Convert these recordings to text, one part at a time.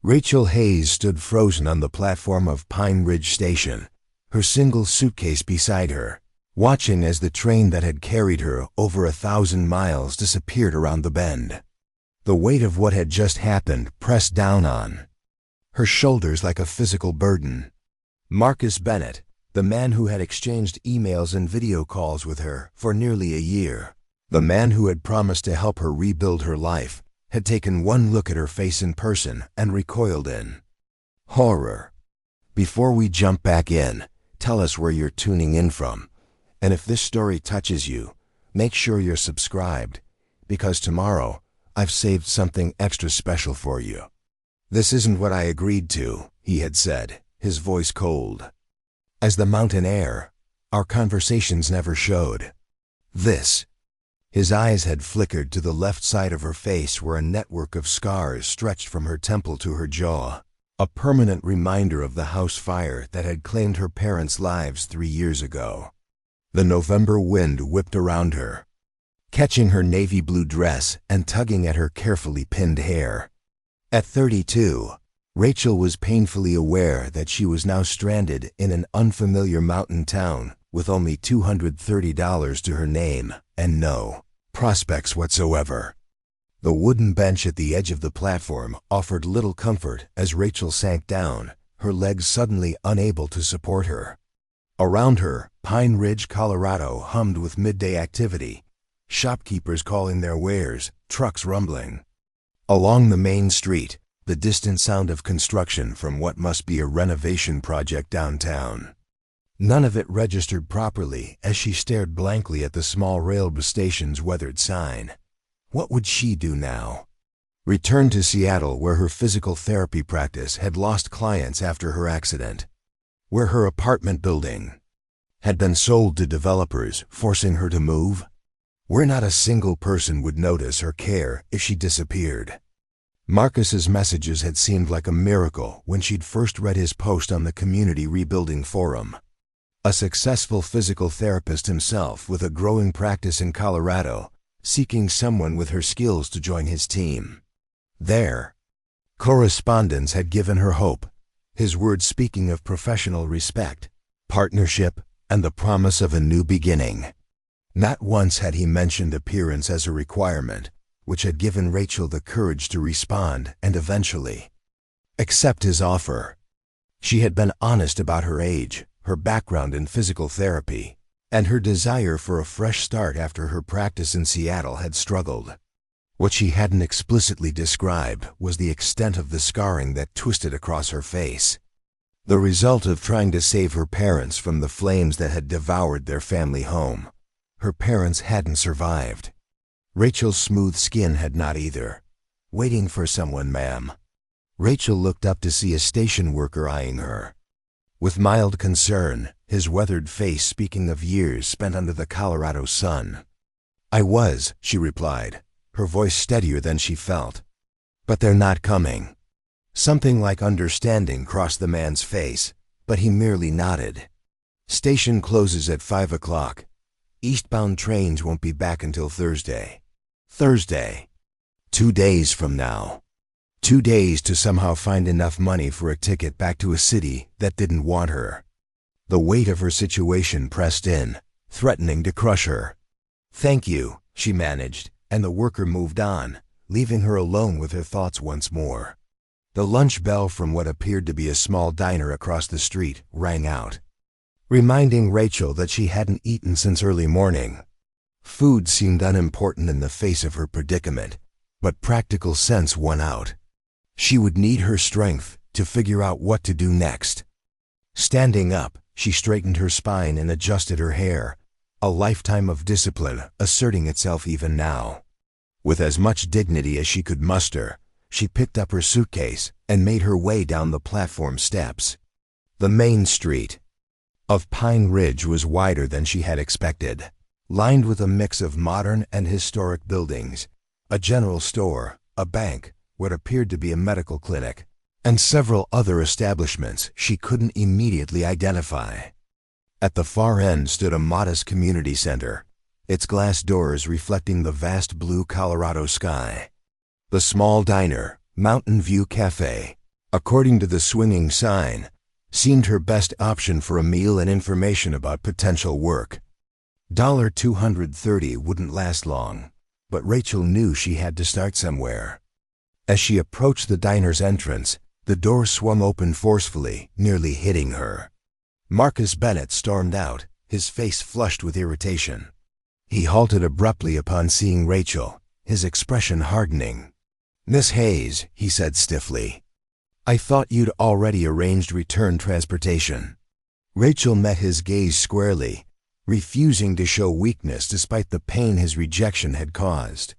Rachel Hayes stood frozen on the platform of Pine Ridge Station, her single suitcase beside her, watching as the train that had carried her over 1,000 miles disappeared around the bend. The weight of what had just happened pressed down on her shoulders like a physical burden. Marcus Bennett, the man who had exchanged emails and video calls with her for nearly a year, the man who had promised to help her rebuild her life, had taken one look at her face in person and recoiled in horror. Before we jump back in, tell us where you're tuning in from. And if this story touches you, make sure you're subscribed, because tomorrow I've saved something extra special for you. This isn't what I agreed to, he had said, his voice cold as the mountain air. Our conversations never showed this. His eyes had flickered to the left side of her face where a network of scars stretched from her temple to her jaw, a permanent reminder of the house fire that had claimed her parents' lives 3 years ago. The November wind whipped around her, catching her navy blue dress and tugging at her carefully pinned hair. At 32, Rachel was painfully aware that she was now stranded in an unfamiliar mountain town with only $230 to her name and no prospects whatsoever. The wooden bench at the edge of the platform offered little comfort as Rachel sank down, her legs suddenly unable to support her. Around her, Pine Ridge, Colorado hummed with midday activity, shopkeepers calling their wares, trucks rumbling. Along the main street, the distant sound of construction from what must be a renovation project downtown. None of it registered properly as she stared blankly at the small railway station's weathered sign. What would she do now? Return to Seattle, where her physical therapy practice had lost clients after her accident, where her apartment building had been sold to developers, forcing her to move, where not a single person would notice or care if she disappeared. Marcus's messages had seemed like a miracle when she'd first read his post on the Community Rebuilding Forum. A successful physical therapist himself with a growing practice in Colorado, seeking someone with her skills to join his team. Their correspondence had given her hope, his words speaking of professional respect, partnership, and the promise of a new beginning. Not once had he mentioned appearance as a requirement, which had given Rachel the courage to respond and eventually accept his offer. She had been honest about her age, her background in physical therapy, and her desire for a fresh start after her practice in Seattle had struggled. What she hadn't explicitly described was the extent of the scarring that twisted across her face, the result of trying to save her parents from the flames that had devoured their family home. Her parents hadn't survived. Rachel's smooth skin had not either. Waiting for someone, ma'am. Rachel looked up to see a station worker eyeing her with mild concern, his weathered face speaking of years spent under the Colorado sun. I was, she replied, her voice steadier than she felt. But they're not coming. Something like understanding crossed the man's face, but he merely nodded. Station closes at 5 o'clock. Eastbound trains won't be back until Thursday. Thursday. 2 days from now. 2 days to somehow find enough money for a ticket back to a city that didn't want her. The weight of her situation pressed in, threatening to crush her. Thank you, she managed, and the worker moved on, leaving her alone with her thoughts once more. The lunch bell from what appeared to be a small diner across the street rang out, reminding Rachel that she hadn't eaten since early morning. Food seemed unimportant in the face of her predicament, but practical sense won out. She would need her strength to figure out what to do next. Standing up, she straightened her spine and adjusted her hair, a lifetime of discipline asserting itself even now. With as much dignity as she could muster, she picked up her suitcase and made her way down the platform steps. The main street of Pine Ridge was wider than she had expected, lined with a mix of modern and historic buildings, a general store, a bank, what appeared to be a medical clinic, and several other establishments she couldn't immediately identify. At the far end stood a modest community center, its glass doors reflecting the vast blue Colorado sky. The small diner, Mountain View Cafe, according to the swinging sign, seemed her best option for a meal and information about potential work. $230 wouldn't last long, but Rachel knew she had to start somewhere. As she approached the diner's entrance, the door swung open forcefully, nearly hitting her. Marcus Bennett stormed out, his face flushed with irritation. He halted abruptly upon seeing Rachel, his expression hardening. "Miss Hayes," he said stiffly, "I thought you'd already arranged return transportation." Rachel met his gaze squarely, refusing to show weakness despite the pain his rejection had caused.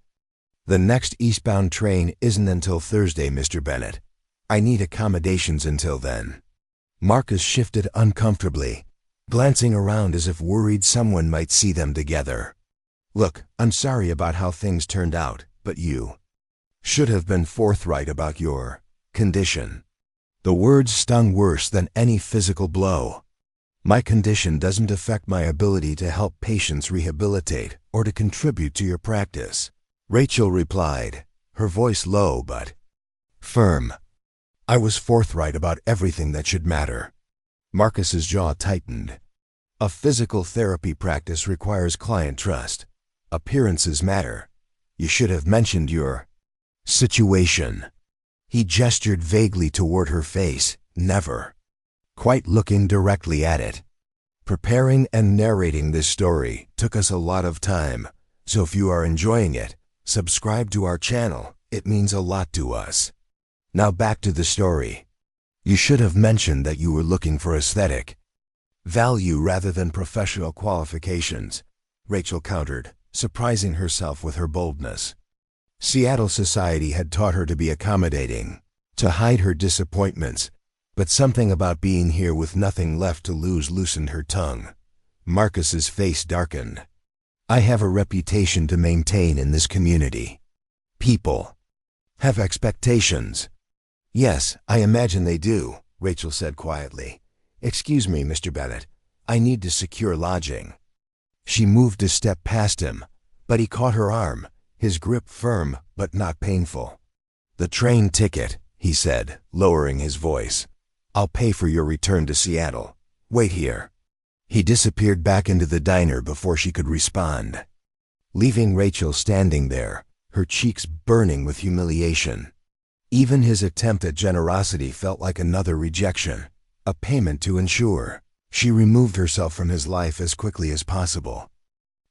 "The next eastbound train isn't until Thursday, Mr. Bennett. I need accommodations until then." Marcus shifted uncomfortably, glancing around as if worried someone might see them together. "Look, I'm sorry about how things turned out, but you should have been forthright about your condition." The words stung worse than any physical blow. "My condition doesn't affect my ability to help patients rehabilitate or to contribute to your practice," Rachel replied, her voice low but firm. "I was forthright about everything that should matter." Marcus's jaw tightened. "A physical therapy practice requires client trust. Appearances matter. You should have mentioned your situation." He gestured vaguely toward her face, never quite looking directly at it. "Preparing and narrating this story took us a lot of time, so if you are enjoying it, subscribe to our channel. It means a lot to us. Now back to the story. You should have mentioned that you were looking for aesthetic value rather than professional qualifications," Rachel countered, surprising herself with her boldness. Seattle society had taught her to be accommodating, to hide her disappointments, but something about being here with nothing left to lose loosened her tongue. Marcus's face darkened. "I have a reputation to maintain in this community. People have expectations." "Yes, I imagine they do," Rachel said quietly. "Excuse me, Mr. Bennett. I need to secure lodging." She moved a step past him, but he caught her arm, his grip firm but not painful. "The train ticket," he said, lowering his voice. "I'll pay for your return to Seattle. Wait here." He disappeared back into the diner before she could respond, leaving Rachel standing there, her cheeks burning with humiliation. Even his attempt at generosity felt like another rejection, a payment to ensure she removed herself from his life as quickly as possible.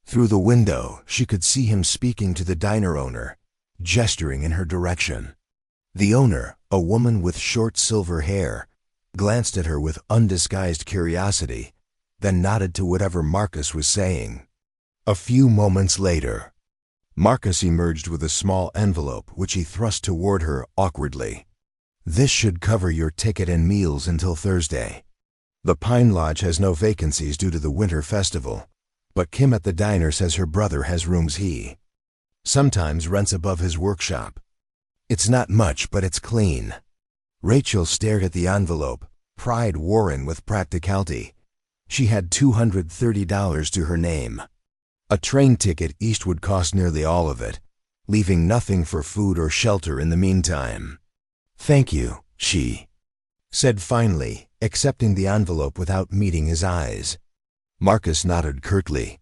Through the window, she could see him speaking to the diner owner, gesturing in her direction. The owner, a woman with short silver hair, glanced at her with undisguised curiosity, then nodded to whatever Marcus was saying. A few moments later, Marcus emerged with a small envelope which he thrust toward her awkwardly. "This should cover your ticket and meals until Thursday. The Pine Lodge has no vacancies due to the winter festival, but Kim at the diner says her brother has rooms he sometimes rents above his workshop. It's not much, but it's clean." Rachel stared at the envelope, pride warring with practicality. She had $230 to her name. A train ticket east would cost nearly all of it, leaving nothing for food or shelter in the meantime. "Thank you," she said finally, accepting the envelope without meeting his eyes. Marcus nodded curtly.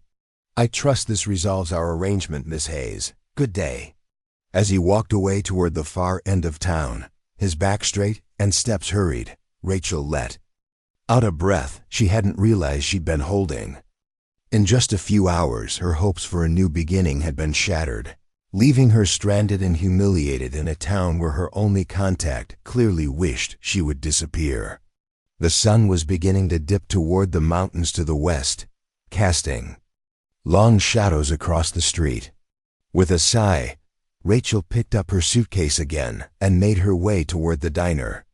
"I trust this resolves our arrangement, Miss Hayes. Good day." As he walked away toward the far end of town, his back straight and steps hurried, Rachel let out a breath she hadn't realized she'd been holding. In just a few hours, her hopes for a new beginning had been shattered, leaving her stranded and humiliated in a town where her only contact clearly wished she would disappear. The sun was beginning to dip toward the mountains to the west, casting long shadows across the street. With a sigh, Rachel picked up her suitcase again and made her way toward the diner.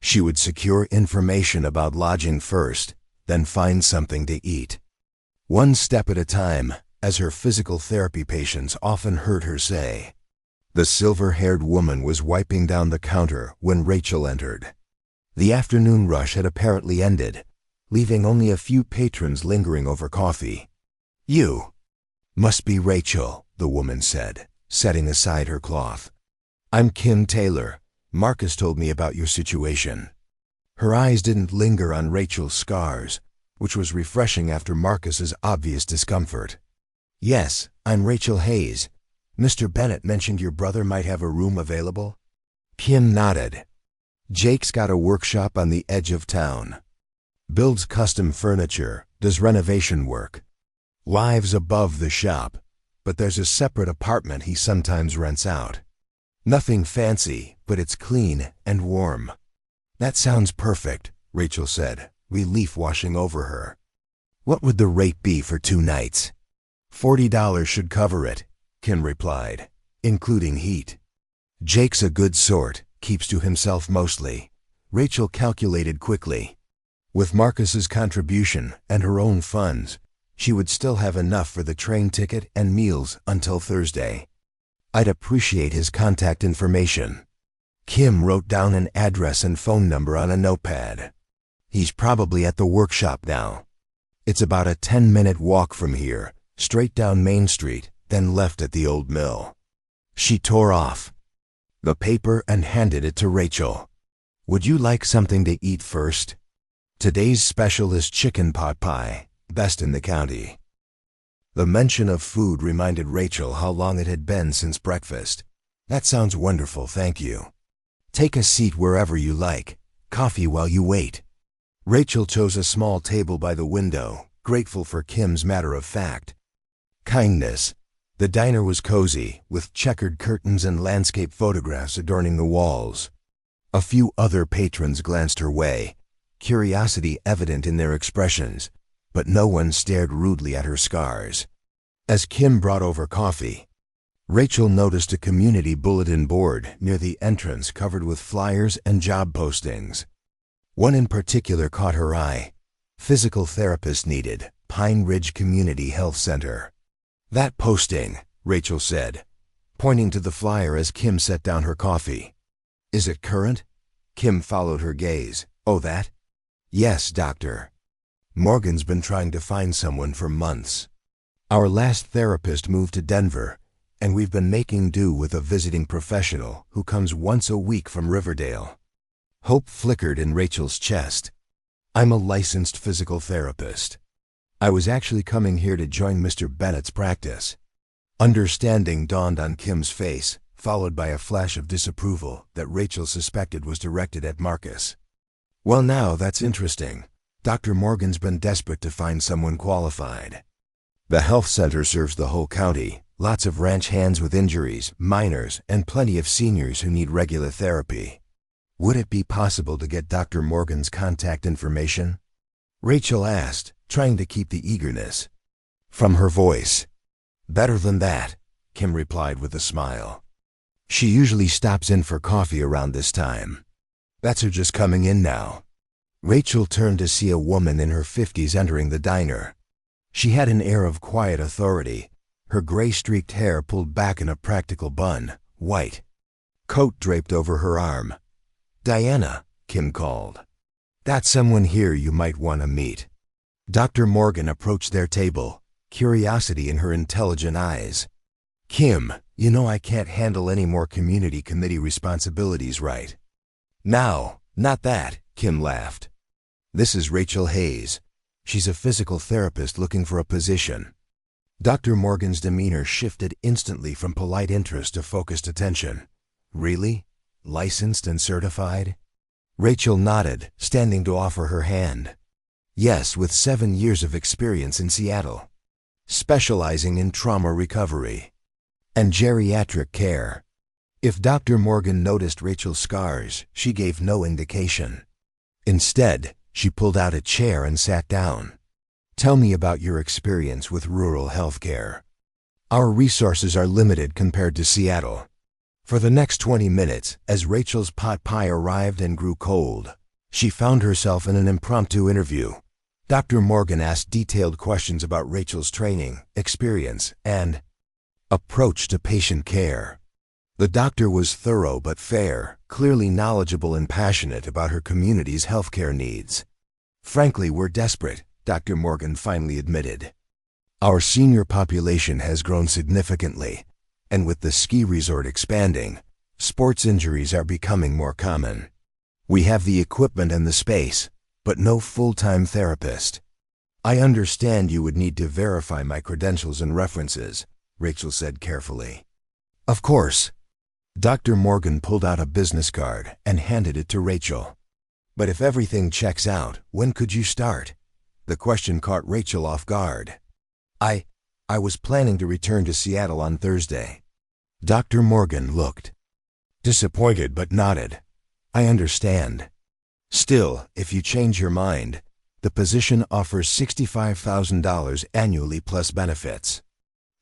She would secure information about lodging first, then find something to eat. One step at a time, as her physical therapy patients often heard her say. The silver-haired woman was wiping down the counter when Rachel entered. The afternoon rush had apparently ended, leaving only a few patrons lingering over coffee. "You must be Rachel," the woman said, setting aside her cloth. "I'm Kim Taylor. Marcus told me about your situation." Her eyes didn't linger on Rachel's scars, which was refreshing after Marcus's obvious discomfort. "Yes, I'm Rachel Hayes. Mr. Bennett mentioned your brother might have a room available?" Kim nodded. "Jake's got a workshop on the edge of town. Builds custom furniture, does renovation work. Lives above the shop, but there's a separate apartment he sometimes rents out. Nothing fancy, but it's clean and warm." "That sounds perfect," Rachel said, relief washing over her. "What would the rate be for 2 nights?" $40 should cover it," Kim replied, "including heat. Jake's a good sort, keeps to himself mostly." Rachel calculated quickly. With Marcus's contribution and her own funds, she would still have enough for the train ticket and meals until Thursday. "I'd appreciate his contact information." Kim wrote down an address and phone number on a notepad. "He's probably at the workshop now. It's about a 10-minute walk from here, straight down Main Street, then left at the old mill." She tore off the paper and handed it to Rachel. "Would you like something to eat first? Today's special is chicken pot pie, best in the county." The mention of food reminded Rachel how long it had been since breakfast. "That sounds wonderful, thank you. Take a seat wherever you like. Coffee while you wait." Rachel chose a small table by the window, grateful for Kim's matter-of-fact kindness. The diner was cozy, with checkered curtains and landscape photographs adorning the walls. A few other patrons glanced her way, curiosity evident in their expressions, but no one stared rudely at her scars. As Kim brought over coffee, Rachel noticed a community bulletin board near the entrance covered with flyers and job postings. One in particular caught her eye: "Physical therapist needed, Pine Ridge Community Health Center." "That posting," Rachel said, pointing to the flyer as Kim set down her coffee. "Is it current?" Kim followed her gaze. "Oh, that?" "Yes, doctor. Morgan's been trying to find someone for months. Our last therapist moved to Denver, and we've been making do with a visiting professional who comes once a week from Riverdale." Hope flickered in Rachel's chest. "I'm a licensed physical therapist. I was actually coming here to join Mr. Bennett's practice." Understanding dawned on Kim's face, followed by a flash of disapproval that Rachel suspected was directed at Marcus. "Well, now that's interesting. Dr. Morgan's been desperate to find someone qualified. The health center serves the whole county, lots of ranch hands with injuries, minors, and plenty of seniors who need regular therapy. Would it be possible to get Dr. Morgan's contact information?" Rachel asked, trying to keep the eagerness from her voice. "Better than that," Kim replied with a smile. "She usually stops in for coffee around this time. That's her just coming in now." Rachel turned to see a woman in her 50s entering the diner. She had an air of quiet authority, her gray-streaked hair pulled back in a practical bun, white coat draped over her arm. "Diana," Kim called. "That's someone here you might want to meet." Dr. Morgan approached their table, curiosity in her intelligent eyes. "Kim, you know I can't handle any more community committee responsibilities, right?" "No, not that," Kim laughed. "This is Rachel Hayes. She's a physical therapist looking for a position." Dr. Morgan's demeanor shifted instantly from polite interest to focused attention. "Really? Licensed and certified?" Rachel nodded, standing to offer her hand. "Yes, with 7 years of experience in Seattle. Specializing in trauma recovery and geriatric care." If Dr. Morgan noticed Rachel's scars, she gave no indication. Instead, she pulled out a chair and sat down. "Tell me about your experience with rural healthcare. Our resources are limited compared to Seattle." For the next 20 minutes, as Rachel's pot pie arrived and grew cold, she found herself in an impromptu interview. Dr. Morgan asked detailed questions about Rachel's training, experience, and approach to patient care. The doctor was thorough but fair, clearly knowledgeable and passionate about her community's healthcare needs. "Frankly, we're desperate," Dr. Morgan finally admitted. "Our senior population has grown significantly, and with the ski resort expanding, Sports injuries are becoming more common. We have the equipment and the space, but no full-time therapist. I understand you would need to verify my credentials and references, Rachel said carefully. Of course. Dr. Morgan pulled out a business card and handed it to Rachel. But if everything checks out, when could you start? The question caught Rachel off guard. I was planning to return to Seattle on Thursday. Dr. Morgan looked disappointed but nodded. I understand. Still, if you change your mind, the position offers $65,000 annually plus benefits.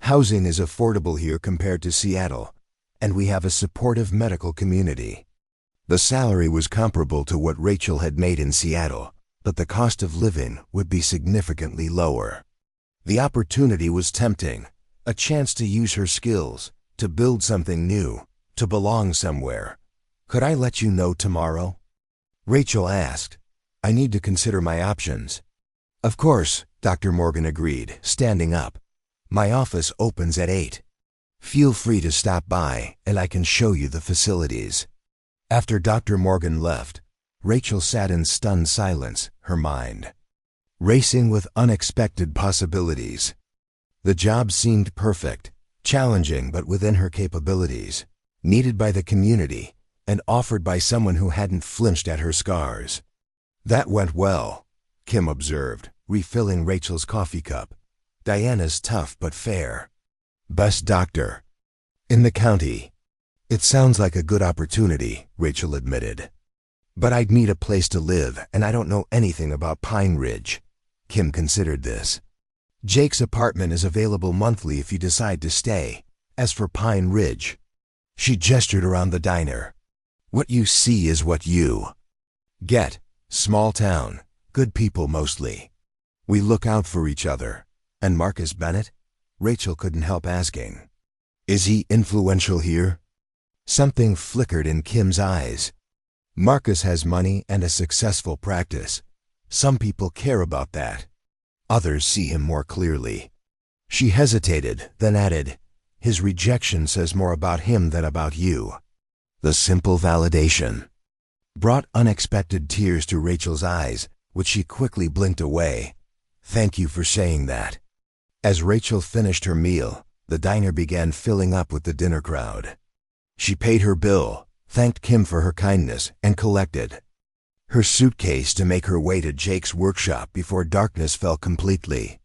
Housing is affordable here compared to Seattle, and we have a supportive medical community. The salary was comparable to what Rachel had made in Seattle, but the cost of living would be significantly lower. The opportunity was tempting, a chance to use her skills, to build something new, to belong somewhere. Could I let you know tomorrow? Rachel asked. I need to consider my options. Of course, Dr. Morgan agreed, standing up. My office opens at 8. Feel free to stop by and I can show you the facilities. After Dr. Morgan left, Rachel sat in stunned silence, her mind racing with unexpected possibilities. The job seemed perfect, challenging but within her capabilities, needed by the community, and offered by someone who hadn't flinched at her scars. That went well, Kim observed, refilling Rachel's coffee cup. Diana's tough but fair. Best doctor in the county. It sounds like a good opportunity, Rachel admitted. But I'd need a place to live, and I don't know anything about Pine Ridge. Kim considered this. Jake's apartment is available monthly if you decide to stay. As for Pine Ridge, she gestured around the diner. What you see is what you get. Small town, good people mostly. We look out for each other. And Marcus Bennett? Rachel couldn't help asking. Is he influential here? Something flickered in Kim's eyes. Marcus has money and a successful practice. Some people care about that. Others see him more clearly. She hesitated, then added, his rejection says more about him than about you. The simple validation brought unexpected tears to Rachel's eyes, which she quickly blinked away. Thank you for saying that. As Rachel finished her meal, the diner began filling up with the dinner crowd. She paid her bill, thanked Kim for her kindness, and collected her suitcase to make her way to Jake's workshop before darkness fell completely.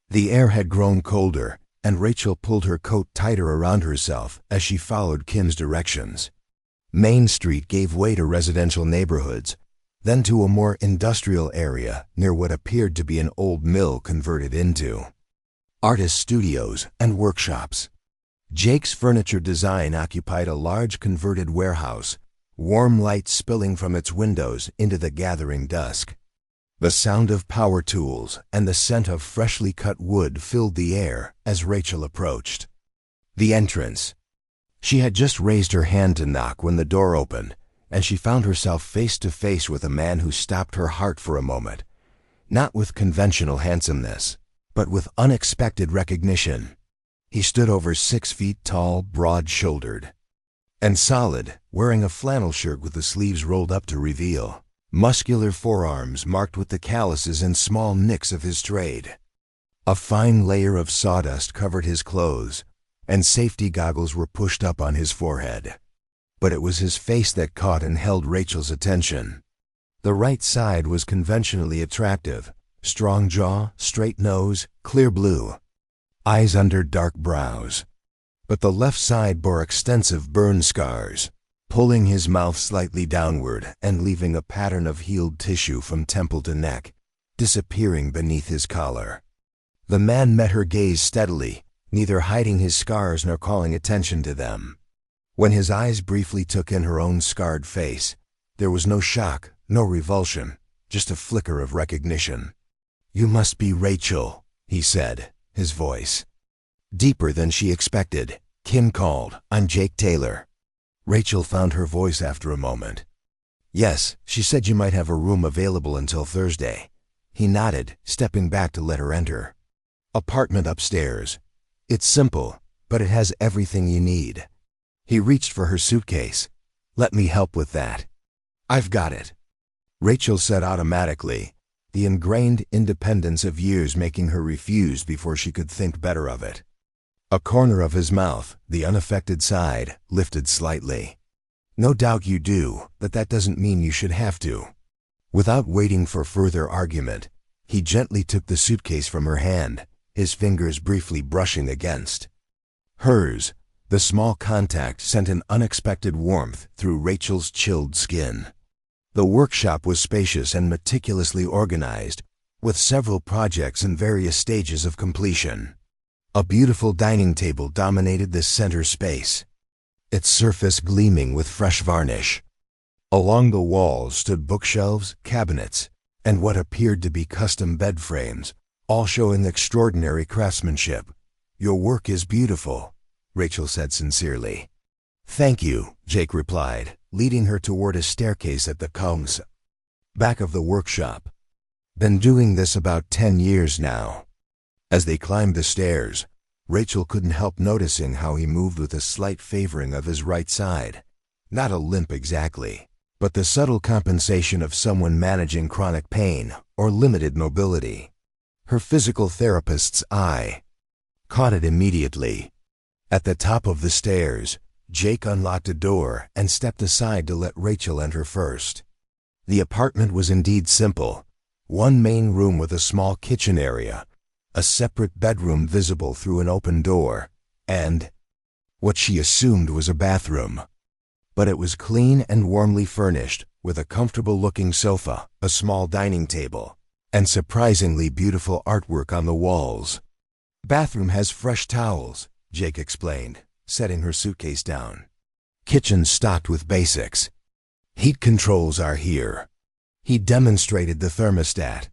The air had grown colder, and Rachel pulled her coat tighter around herself as she followed Kim's directions. Main Street gave way to residential neighborhoods, then to a more industrial area near what appeared to be an old mill converted into artist studios and workshops. Jake's furniture design occupied a large converted warehouse, warm light spilling from its windows into the gathering dusk. The sound of power tools and the scent of freshly cut wood filled the air as Rachel approached the entrance. She had just raised her hand to knock when the door opened, and she found herself face to face with a man who stopped her heart for a moment, not with conventional handsomeness, but with unexpected recognition. He stood over 6 feet tall, broad-shouldered, and solid, wearing a flannel shirt with the sleeves rolled up to reveal muscular forearms marked with the calluses and small nicks of his trade. A fine layer of sawdust covered his clothes, and safety goggles were pushed up on his forehead. But it was his face that caught and held Rachel's attention. The right side was conventionally attractive, strong jaw, straight nose, clear blue eyes under dark brows. But the left side bore extensive burn scars, pulling his mouth slightly downward and leaving a pattern of healed tissue from temple to neck, disappearing beneath his collar. The man met her gaze steadily, neither hiding his scars nor calling attention to them. When his eyes briefly took in her own scarred face, there was no shock, no revulsion, just a flicker of recognition. You must be Rachel, he said, his voice deeper than she expected. Kim called, I'm Jake Taylor. Rachel found her voice after a moment. Yes, she said you might have a room available until Thursday. He nodded, stepping back to let her enter. Apartment upstairs. It's simple, but it has everything you need. He reached for her suitcase. "Let me help with that." "I've got it," Rachel said automatically, the ingrained independence of years making her refuse before she could think better of it. A corner of his mouth, the unaffected side, lifted slightly. "No doubt you do, but that doesn't mean you should have to." Without waiting for further argument, he gently took the suitcase from her hand, his fingers briefly brushing against hers. The small contact sent an unexpected warmth through Rachel's chilled skin. The workshop was spacious and meticulously organized, with several projects in various stages of completion. A beautiful dining table dominated the center space, its surface gleaming with fresh varnish. Along the walls stood bookshelves, cabinets, and what appeared to be custom bed frames, all showing extraordinary craftsmanship. "Your work is beautiful," Rachel said sincerely. "Thank you," Jake replied, leading her toward a staircase at the back of the workshop. "Been doing this about 10 years now." As they climbed the stairs, Rachel couldn't help noticing how he moved with a slight favoring of his right side. Not a limp exactly, but the subtle compensation of someone managing chronic pain or limited mobility. Her physical therapist's eye caught it immediately. At the top of the stairs, Jake unlocked a door and stepped aside to let Rachel enter first. The apartment was indeed simple. One main room with a small kitchen area, a separate bedroom visible through an open door, and what she assumed was a bathroom. But it was clean and warmly furnished, with a comfortable-looking sofa, a small dining table, and surprisingly beautiful artwork on the walls. "Bathroom has fresh towels," Jake explained, setting her suitcase down. "Kitchen stocked with basics. Heat controls are here." He demonstrated the thermostat.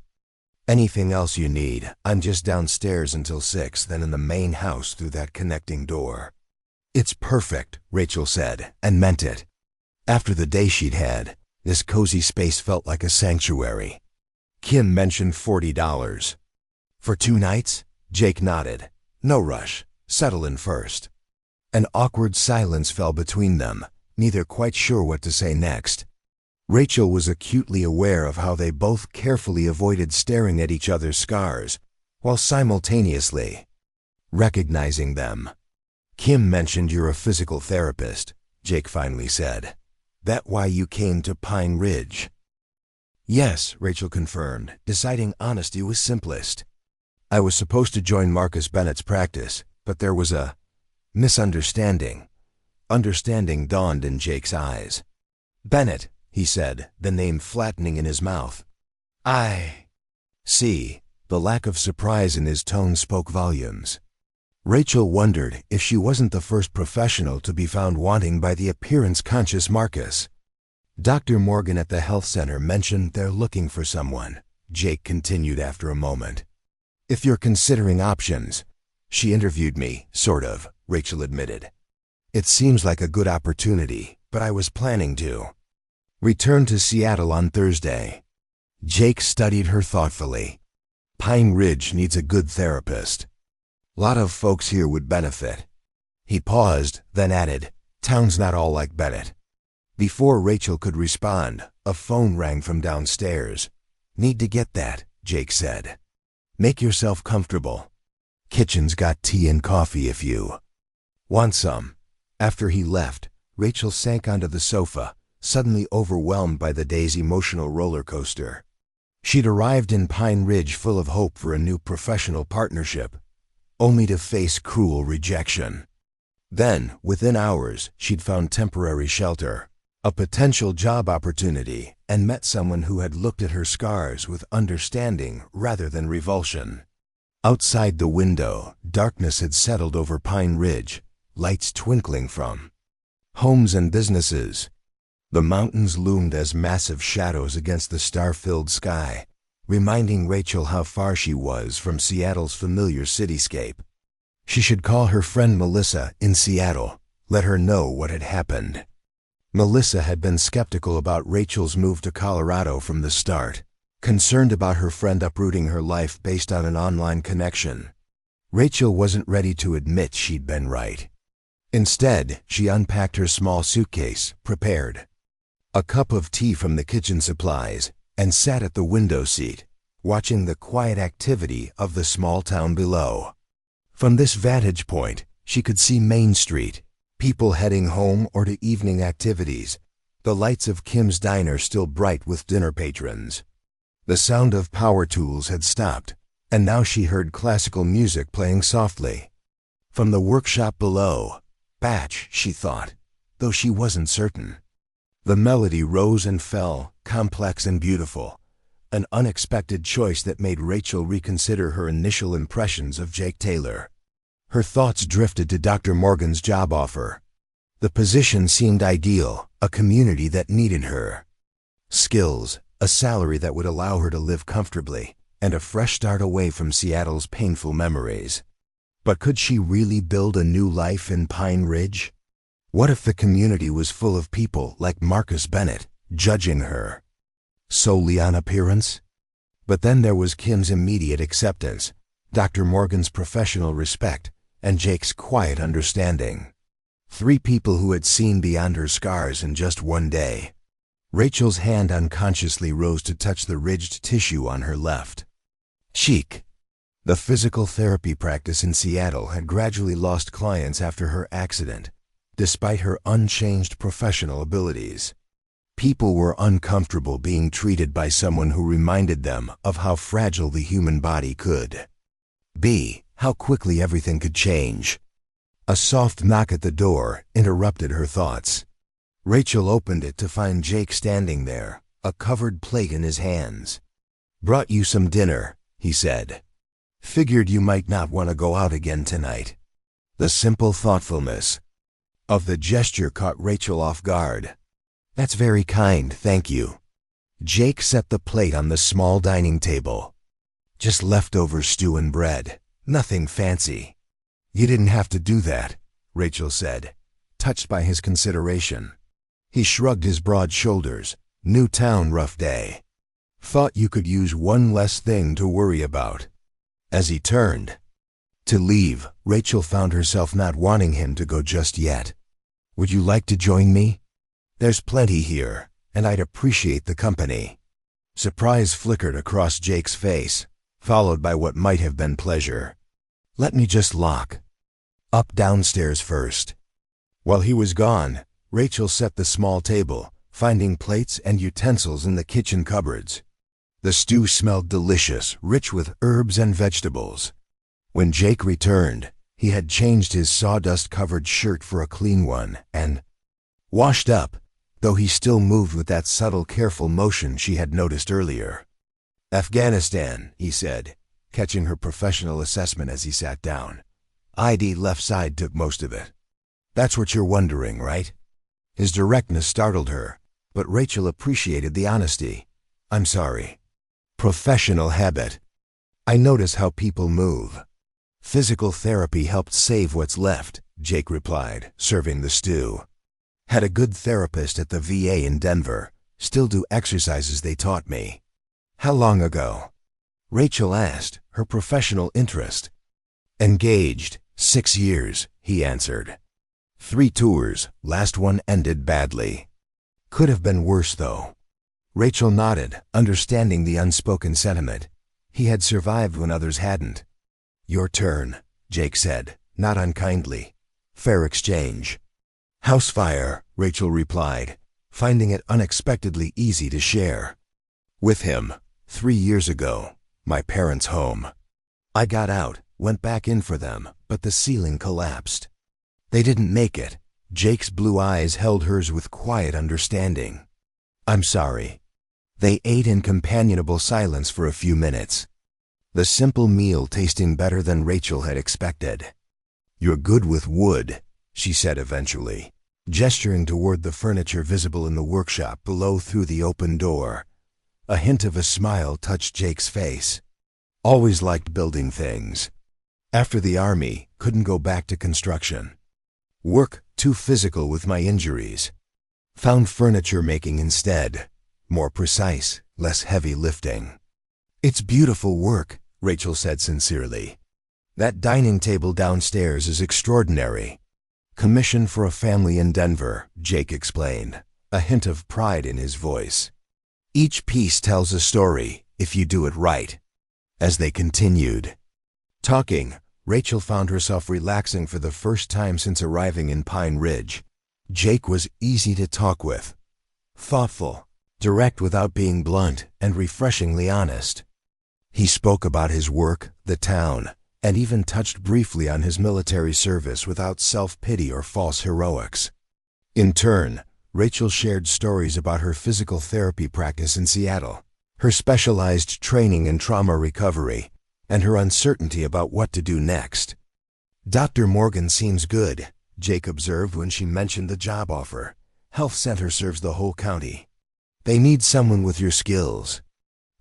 "Anything else you need, I'm just downstairs until 6, then in the main house through that connecting door." "It's perfect," Rachel said, and meant it. After the day she'd had, this cozy space felt like a sanctuary. Kim mentioned $40. "For 2 nights?" Jake nodded. "No rush. Settle in first." An awkward silence fell between them, neither quite sure what to say next. Rachel was acutely aware of how they both carefully avoided staring at each other's scars, while simultaneously recognizing them. "Kim mentioned you're a physical therapist," Jake finally said. "That why you came to Pine Ridge?" "Yes," Rachel confirmed, deciding honesty was simplest. "I was supposed to join Marcus Bennett's practice, but there was a misunderstanding." Understanding dawned in Jake's eyes. "Bennett," he said, the name flattening in his mouth. "I see." The lack of surprise in his tone spoke volumes. Rachel wondered if she wasn't the first professional to be found wanting by the appearance-conscious Marcus. "Dr. Morgan at the health center mentioned they're looking for someone," Jake continued after a moment. "If you're considering options." "She interviewed me, sort of," Rachel admitted. "It seems like a good opportunity, but I was planning to return to Seattle on Thursday." Jake studied her thoughtfully. "Pine Ridge needs a good therapist. Lot of folks here would benefit." He paused, then added, "Town's not all like Bennett." Before Rachel could respond, a phone rang from downstairs. "Need to get that," Jake said. "Make yourself comfortable. Kitchen's got tea and coffee if you want some." After he left, Rachel sank onto the sofa, suddenly overwhelmed by the day's emotional roller coaster. She'd arrived in Pine Ridge full of hope for a new professional partnership, only to face cruel rejection. Then, within hours, she'd found temporary shelter, a potential job opportunity, and met someone who had looked at her scars with understanding rather than revulsion. Outside the window, darkness had settled over Pine Ridge, lights twinkling from homes and businesses. The mountains loomed as massive shadows against the star-filled sky, reminding Rachel how far she was from Seattle's familiar cityscape. She should call her friend Melissa in Seattle, let her know what had happened. Melissa had been skeptical about Rachel's move to Colorado from the start, concerned about her friend uprooting her life based on an online connection. Rachel wasn't ready to admit she'd been right. Instead, she unpacked her small suitcase, prepared a cup of tea from the kitchen supplies, and sat at the window seat, watching the quiet activity of the small town below. From this vantage point, she could see Main Street, people heading home or to evening activities, the lights of Kim's diner still bright with dinner patrons. The sound of power tools had stopped, and now she heard classical music playing softly. From the workshop below, Batch, she thought, though she wasn't certain. The melody rose and fell, complex and beautiful, an unexpected choice that made Rachel reconsider her initial impressions of Jake Taylor. Her thoughts drifted to Dr. Morgan's job offer. The position seemed ideal, a community that needed her. Skills, a salary that would allow her to live comfortably, and a fresh start away from Seattle's painful memories. But could she really build a new life in Pine Ridge? What if the community was full of people like Marcus Bennett, judging her solely on appearance? But then there was Kim's immediate acceptance, Dr. Morgan's professional respect, and Jake's quiet understanding. 3 people who had seen beyond her scars in just one day. Rachel's hand unconsciously rose to touch the ridged tissue on her left cheek. The physical therapy practice in Seattle had gradually lost clients after her accident, despite her unchanged professional abilities. People were uncomfortable being treated by someone who reminded them of how fragile the human body could be, how quickly everything could change. A soft knock at the door interrupted her thoughts. Rachel opened it to find Jake standing there, a covered plate in his hands. "Brought you some dinner," he said. "Figured you might not want to go out again tonight." The simple thoughtfulness of the gesture caught Rachel off guard. "That's very kind, thank you." Jake set the plate on the small dining table. "Just leftover stew and bread. Nothing fancy." "You didn't have to do that," Rachel said, touched by his consideration. He shrugged his broad shoulders. "New town, rough day. Thought you could use one less thing to worry about." As he turned to leave, Rachel found herself not wanting him to go just yet. "Would you like to join me? There's plenty here, and I'd appreciate the company." Surprise flickered across Jake's face, followed by what might have been pleasure. "Let me just lock up downstairs first." While he was gone, Rachel set the small table, finding plates and utensils in the kitchen cupboards. The stew smelled delicious, rich with herbs and vegetables. When Jake returned, he had changed his sawdust-covered shirt for a clean one and washed up, though he still moved with that subtle, careful motion she had noticed earlier. "Afghanistan," he said, catching her professional assessment as he sat down. "ID left side took most of it. That's what you're wondering, right?" His directness startled her, but Rachel appreciated the honesty. "I'm sorry. Professional habit. I notice how people move." "Physical therapy helped save what's left," Jake replied, serving the stew. "Had a good therapist at the VA in Denver. Still do exercises they taught me." "How long ago?" Rachel asked, her professional interest. "Engaged, 6 years," he answered. 3 tours, last one ended badly. "Could have been worse, though." Rachel nodded, understanding the unspoken sentiment. He had survived when others hadn't. "Your turn," Jake said, not unkindly. "Fair exchange." "House fire," Rachel replied, finding it unexpectedly easy to share. "With him, 3 years ago, my parents' home. I got out, went back in for them, but the ceiling collapsed. They didn't make it." Jake's blue eyes held hers with quiet understanding. "I'm sorry." They ate in companionable silence for a few minutes, the simple meal tasting better than Rachel had expected. "You're good with wood," she said eventually, gesturing toward the furniture visible in the workshop below through the open door. A hint of a smile touched Jake's face. "Always liked building things. After the army, couldn't go back to construction. Work too physical with my injuries. Found furniture making instead. More precise, less heavy lifting." "It's beautiful work," Rachel said sincerely. "That dining table downstairs is extraordinary." Commission for a family in Denver, Jake explained, a hint of pride in his voice. Each piece tells a story, if you do it right. As they continued talking, Rachel found herself relaxing for the first time since arriving in Pine Ridge. Jake was easy to talk with, thoughtful, direct without being blunt, and refreshingly honest. He spoke about his work, the town, and even touched briefly on his military service without self-pity or false heroics. In turn, Rachel shared stories about her physical therapy practice in Seattle, her specialized training in trauma recovery, and her uncertainty about what to do next. Dr. Morgan seems good, Jake observed when she mentioned the job offer. Health center serves the whole county. They need someone with your skills.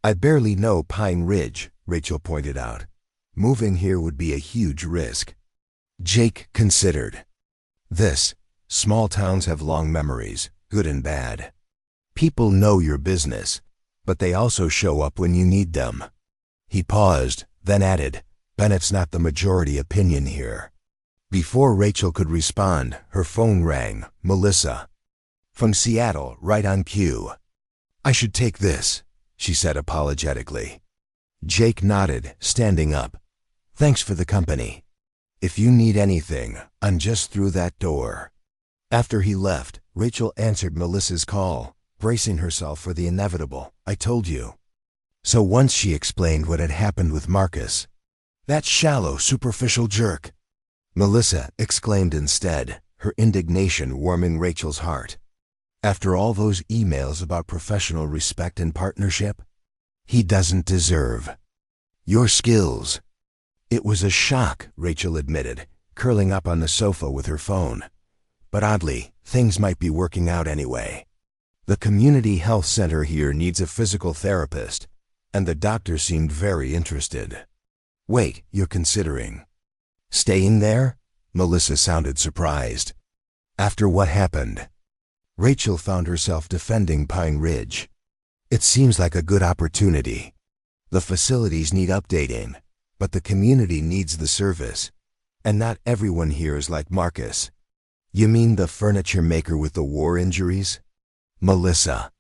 I barely know Pine Ridge, Rachel pointed out. Moving here would be a huge risk. Jake considered. Small towns have long memories, good and bad. People know your business, but they also show up when you need them. He paused, then added, Bennett's not the majority opinion here. Before Rachel could respond, her phone rang. Melissa. From Seattle, right on cue. I should take this, she said apologetically. Jake nodded, standing up. Thanks for the company. If you need anything, I'm just through that door. After he left, Rachel answered Melissa's call, bracing herself for the inevitable. I told you. So once she explained what had happened with Marcus. That shallow, superficial jerk. Melissa exclaimed instead, her indignation warming Rachel's heart. After all those emails about professional respect and partnership? He doesn't deserve your skills. It was a shock, Rachel admitted, curling up on the sofa with her phone. But oddly, things might be working out anyway. The community health center here needs a physical therapist, and the doctor seemed very interested. Wait, you're considering staying there? Melissa sounded surprised. After what happened? Rachel found herself defending Pine Ridge. It seems like a good opportunity. The facilities need updating, but the community needs the service. And not everyone here is like Marcus. You mean the furniture maker with the war injuries? Melissa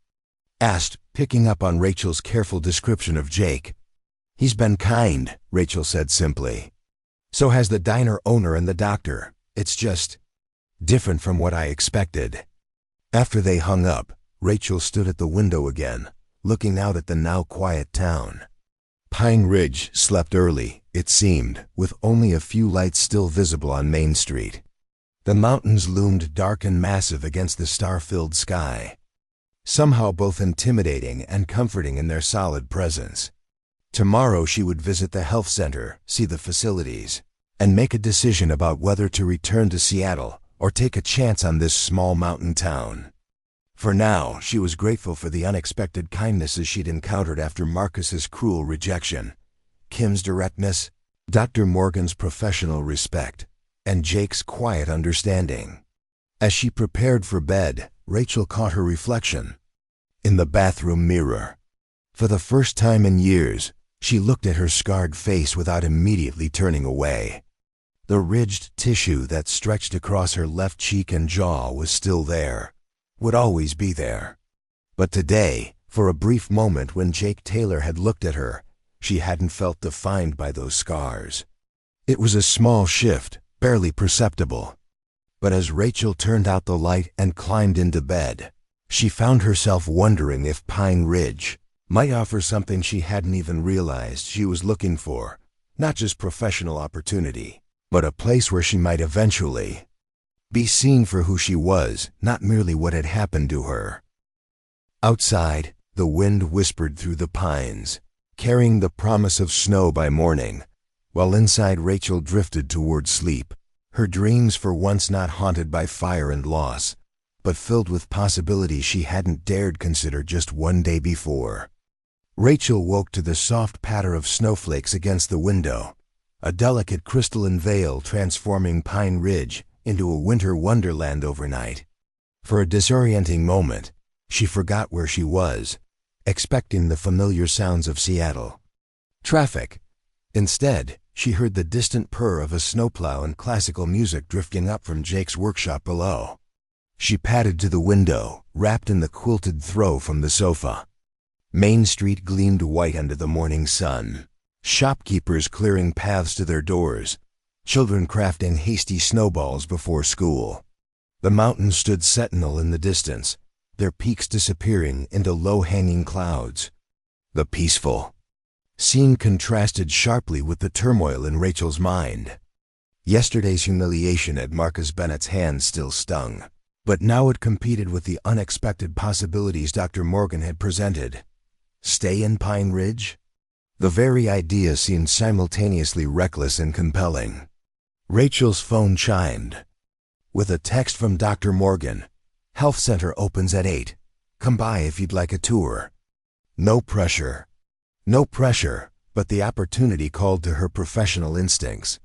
asked, picking up on Rachel's careful description of Jake. He's been kind, Rachel said simply. So has the diner owner and the doctor. It's just different from what I expected. After they hung up, Rachel stood at the window again, looking out at the now quiet town. Pine Ridge slept early, it seemed, with only a few lights still visible on Main Street. The mountains loomed dark and massive against the star-filled sky, somehow both intimidating and comforting in their solid presence. Tomorrow she would visit the health center, see the facilities, and make a decision about whether to return to Seattle or take a chance on this small mountain town. For now, she was grateful for the unexpected kindnesses she'd encountered after Marcus's cruel rejection, Kim's directness, Dr. Morgan's professional respect, and Jake's quiet understanding. As she prepared for bed, Rachel caught her reflection in the bathroom mirror. For the first time in years, she looked at her scarred face without immediately turning away. The ridged tissue that stretched across her left cheek and jaw was still there, would always be there. But today, for a brief moment when Jake Taylor had looked at her, she hadn't felt defined by those scars. It was a small shift, barely perceptible. But as Rachel turned out the light and climbed into bed, she found herself wondering if Pine Ridge might offer something she hadn't even realized she was looking for, not just professional opportunity, but a place where she might eventually be seen for who she was, not merely what had happened to her. Outside, the wind whispered through the pines, carrying the promise of snow by morning, while inside Rachel drifted toward sleep, her dreams for once not haunted by fire and loss, but filled with possibilities she hadn't dared consider just one day before. Rachel woke to the soft patter of snowflakes against the window, a delicate crystalline veil transforming Pine Ridge into a winter wonderland overnight. For a disorienting moment, she forgot where she was, expecting the familiar sounds of Seattle. Traffic. Instead, She heard the distant purr of a snowplow and classical music drifting up from Jake's workshop below. She padded to the window, wrapped in the quilted throw from the sofa. Main Street gleamed white under the morning sun. Shopkeepers clearing paths to their doors. Children crafting hasty snowballs before school. The mountains stood sentinel in the distance, their peaks disappearing into low-hanging clouds. The peaceful scene contrasted sharply with the turmoil in Rachel's mind. Yesterday's humiliation at Marcus Bennett's hands still stung, but now it competed with the unexpected possibilities Dr. Morgan had presented. Stay in Pine Ridge? The very idea seemed simultaneously reckless and compelling. Rachel's phone chimed. With a text from Dr. Morgan. Health center opens at 8. Come by if you'd like a tour. No pressure. No pressure, but the opportunity called to her professional instincts.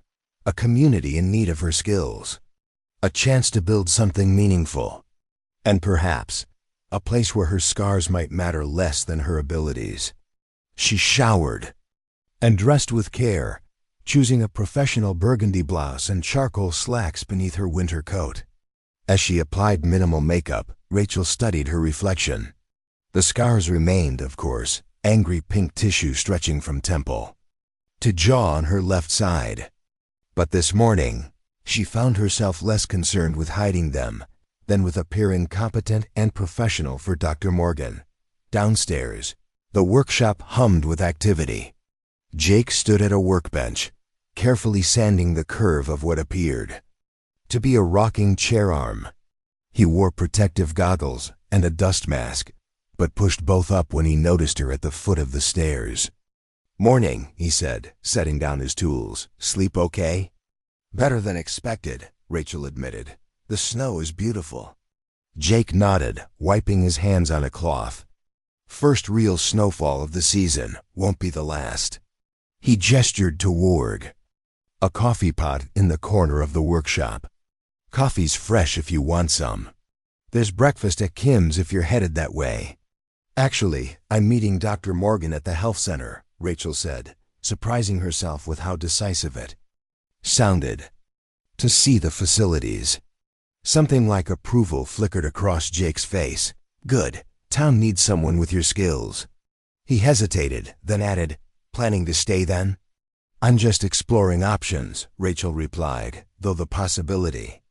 A community in need of her skills. A chance to build something meaningful. And perhaps, a place where her scars might matter less than her abilities. She showered and dressed with care, choosing a professional burgundy blouse and charcoal slacks beneath her winter coat. As she applied minimal makeup, Rachel studied her reflection. The scars remained, of course, angry pink tissue stretching from temple to jaw on her left side. But this morning, she found herself less concerned with hiding them than with appearing competent and professional for Dr. Morgan. Downstairs, the workshop hummed with activity. Jake stood at a workbench, carefully sanding the curve of what appeared to be a rocking chair arm. He wore protective goggles and a dust mask, but pushed both up when he noticed her at the foot of the stairs. "Morning," he said, setting down his tools. "Sleep okay?" "Better than expected," Rachel admitted. "The snow is beautiful." Jake nodded, wiping his hands on a cloth. "First real snowfall of the season, won't be the last." He gestured toward a coffee pot in the corner of the workshop. "Coffee's fresh if you want some. There's breakfast at Kim's if you're headed that way." "Actually, I'm meeting Dr. Morgan at the health center," Rachel said, surprising herself with how decisive it sounded. "To see the facilities." Something like approval flickered across Jake's face. "Good. Town needs someone with your skills." He hesitated, then added, "Planning to stay then?" "I'm just exploring options," Rachel replied, though the possibility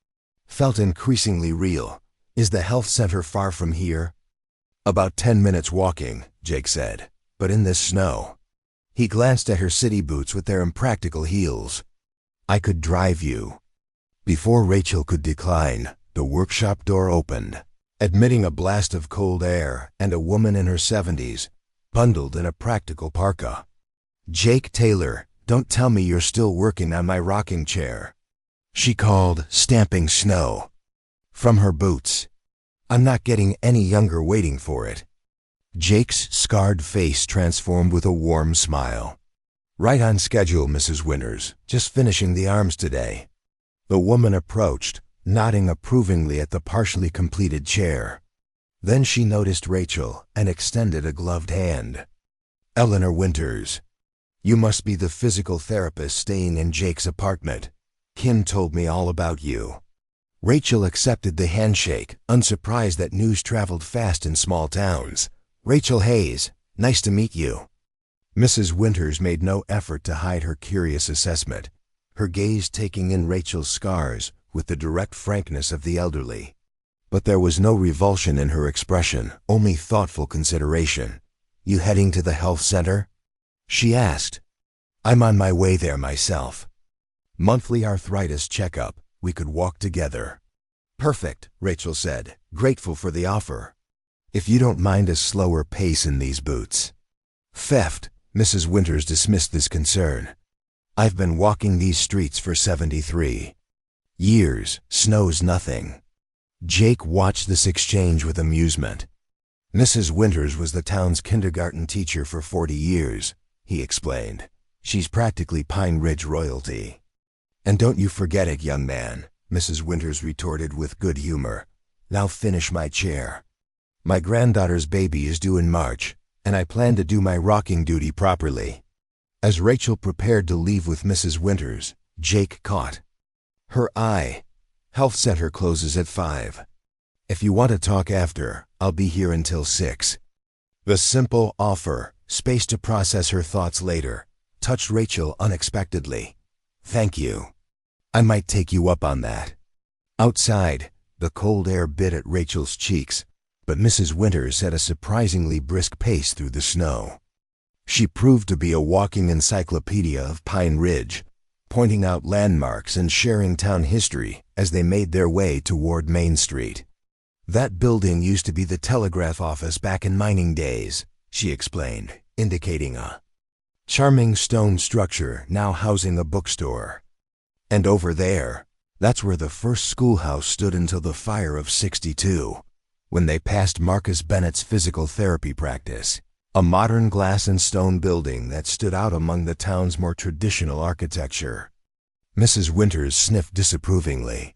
felt increasingly real. "Is the health center far from here?" "About 10 minutes walking," Jake said, "but in this snow." He glanced at her city boots with their impractical heels. "I could drive you." Before Rachel could decline, the workshop door opened, admitting a blast of cold air and a woman in her 70s, bundled in a practical parka. "Jake Taylor, don't tell me you're still working on my rocking chair," she called, stamping snow from her boots. "I'm not getting any younger waiting for it." Jake's scarred face transformed with a warm smile. "Right on schedule, Mrs. Winters. Just finishing the arms today." The woman approached, nodding approvingly at the partially completed chair. Then she noticed Rachel and extended a gloved hand. "Eleanor Winters. You must be the physical therapist staying in Jake's apartment. Kim told me all about you." Rachel accepted the handshake, unsurprised that news traveled fast in small towns. "Rachel Hayes, nice to meet you." Mrs. Winters made no effort to hide her curious assessment, her gaze taking in Rachel's scars with the direct frankness of the elderly. But there was no revulsion in her expression, only thoughtful consideration. "You heading to the health center?" she asked. "I'm on my way there myself. Monthly arthritis checkup. We could walk together." "Perfect," Rachel said, grateful for the offer. "If you don't mind a slower pace in these boots." "Theft," Mrs. Winters dismissed this concern. "I've been walking these streets for 73 years. Snow's nothing." Jake watched this exchange with amusement. "Mrs. Winters was the town's kindergarten teacher for 40 years, he explained. "She's practically Pine Ridge royalty." "And don't you forget it, young man," Mrs. Winters retorted with good humor. "Now finish my chair. My granddaughter's baby is due in March, and I plan to do my rocking duty properly." As Rachel prepared to leave with Mrs. Winters, Jake caught her eye. Health center closes at 5. If you want to talk after, I'll be here until 6. The simple offer, space to process her thoughts later, touched Rachel unexpectedly. Thank you. I might take you up on that. Outside, the cold air bit at Rachel's cheeks, but Mrs. Winters set a surprisingly brisk pace through the snow. She proved to be a walking encyclopedia of Pine Ridge, pointing out landmarks and sharing town history as they made their way toward Main Street. That building used to be the telegraph office back in mining days, she explained, indicating a charming stone structure now housing a bookstore. And over there, that's where the first schoolhouse stood until the fire of '62, when they passed Marcus Bennett's physical therapy practice, a modern glass and stone building that stood out among the town's more traditional architecture. Mrs. Winters sniffed disapprovingly.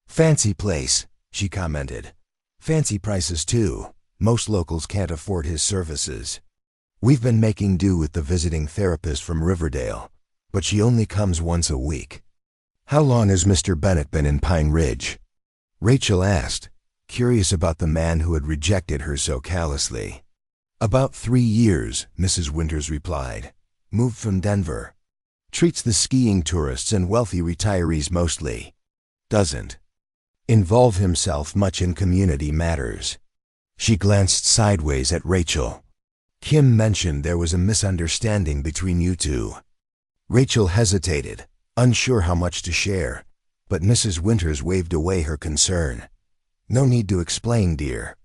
Fancy place, she commented. Fancy prices too. Most locals can't afford his services. We've been making do with the visiting therapist from Riverdale, but she only comes once a week. How long has Mr. Bennett been in Pine Ridge? Rachel asked, curious about the man who had rejected her so callously. About 3 years, Mrs. Winters replied. Moved from Denver. Treats the skiing tourists and wealthy retirees mostly. Doesn't involve himself much in community matters. She glanced sideways at Rachel. Kim mentioned there was a misunderstanding between you two. Rachel hesitated, unsure how much to share, but Mrs. Winters waved away her concern. No need to explain, dear.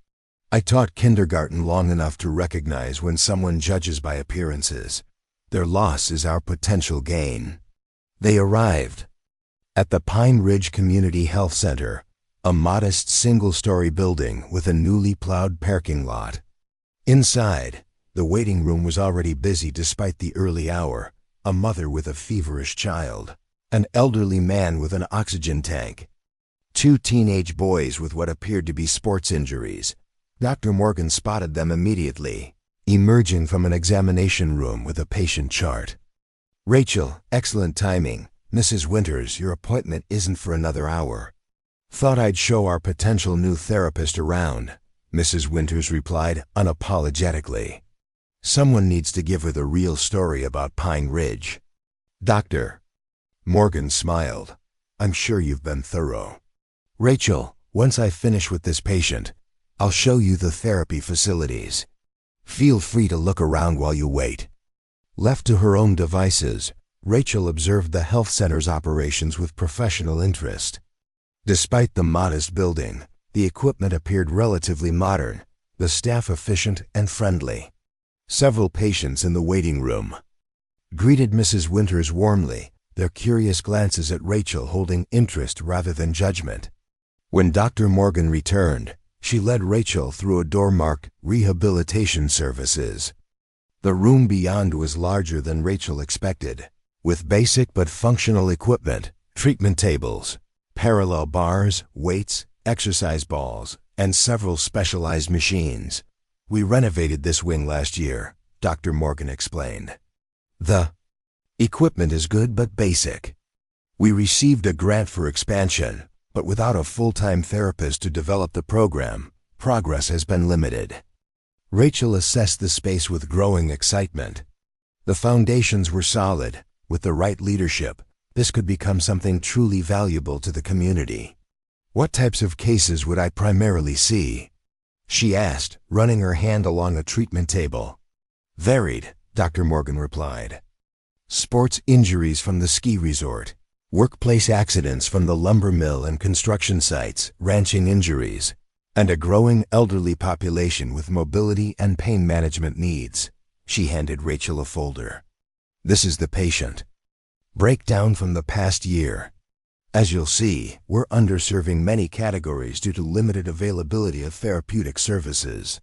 I taught kindergarten long enough to recognize when someone judges by appearances. Their loss is our potential gain. They arrived at the Pine Ridge Community Health Center, a modest single-story building with a newly plowed parking lot. Inside, the waiting room was already busy despite the early hour. A mother with a feverish child, an elderly man with an oxygen tank, 2 teenage boys with what appeared to be sports injuries. Dr. Morgan spotted them immediately, emerging from an examination room with a patient chart. Rachel, excellent timing. Mrs. Winters, your appointment isn't for another hour. Thought I'd show our potential new therapist around, Mrs. Winters replied unapologetically. Someone needs to give her the real story about Pine Ridge. Dr. Morgan smiled. I'm sure you've been thorough. Rachel, once I finish with this patient, I'll show you the therapy facilities. Feel free to look around while you wait. Left to her own devices, Rachel observed the health center's operations with professional interest. Despite the modest building, the equipment appeared relatively modern, the staff efficient and friendly. Several patients in the waiting room greeted Mrs. Winters warmly, their curious glances at Rachel holding interest rather than judgment. When Dr. Morgan returned, she led Rachel through a door marked Rehabilitation Services. The room beyond was larger than Rachel expected, with basic but functional equipment, treatment tables, parallel bars, weights, exercise balls, and several specialized machines. We renovated this wing last year, Dr. Morgan explained. The equipment is good but basic. We received a grant for expansion, but without a full-time therapist to develop the program, progress has been limited. Rachel assessed the space with growing excitement. The foundations were solid. With the right leadership, this could become something truly valuable to the community. What types of cases would I primarily see? She asked, running her hand along a treatment table. Varied, Dr. Morgan replied. Sports injuries from the ski resort, workplace accidents from the lumber mill and construction sites, ranching injuries, and a growing elderly population with mobility and pain management needs. She handed Rachel a folder. This is the patient breakdown from the past year. As you'll see, we're underserving many categories due to limited availability of therapeutic services.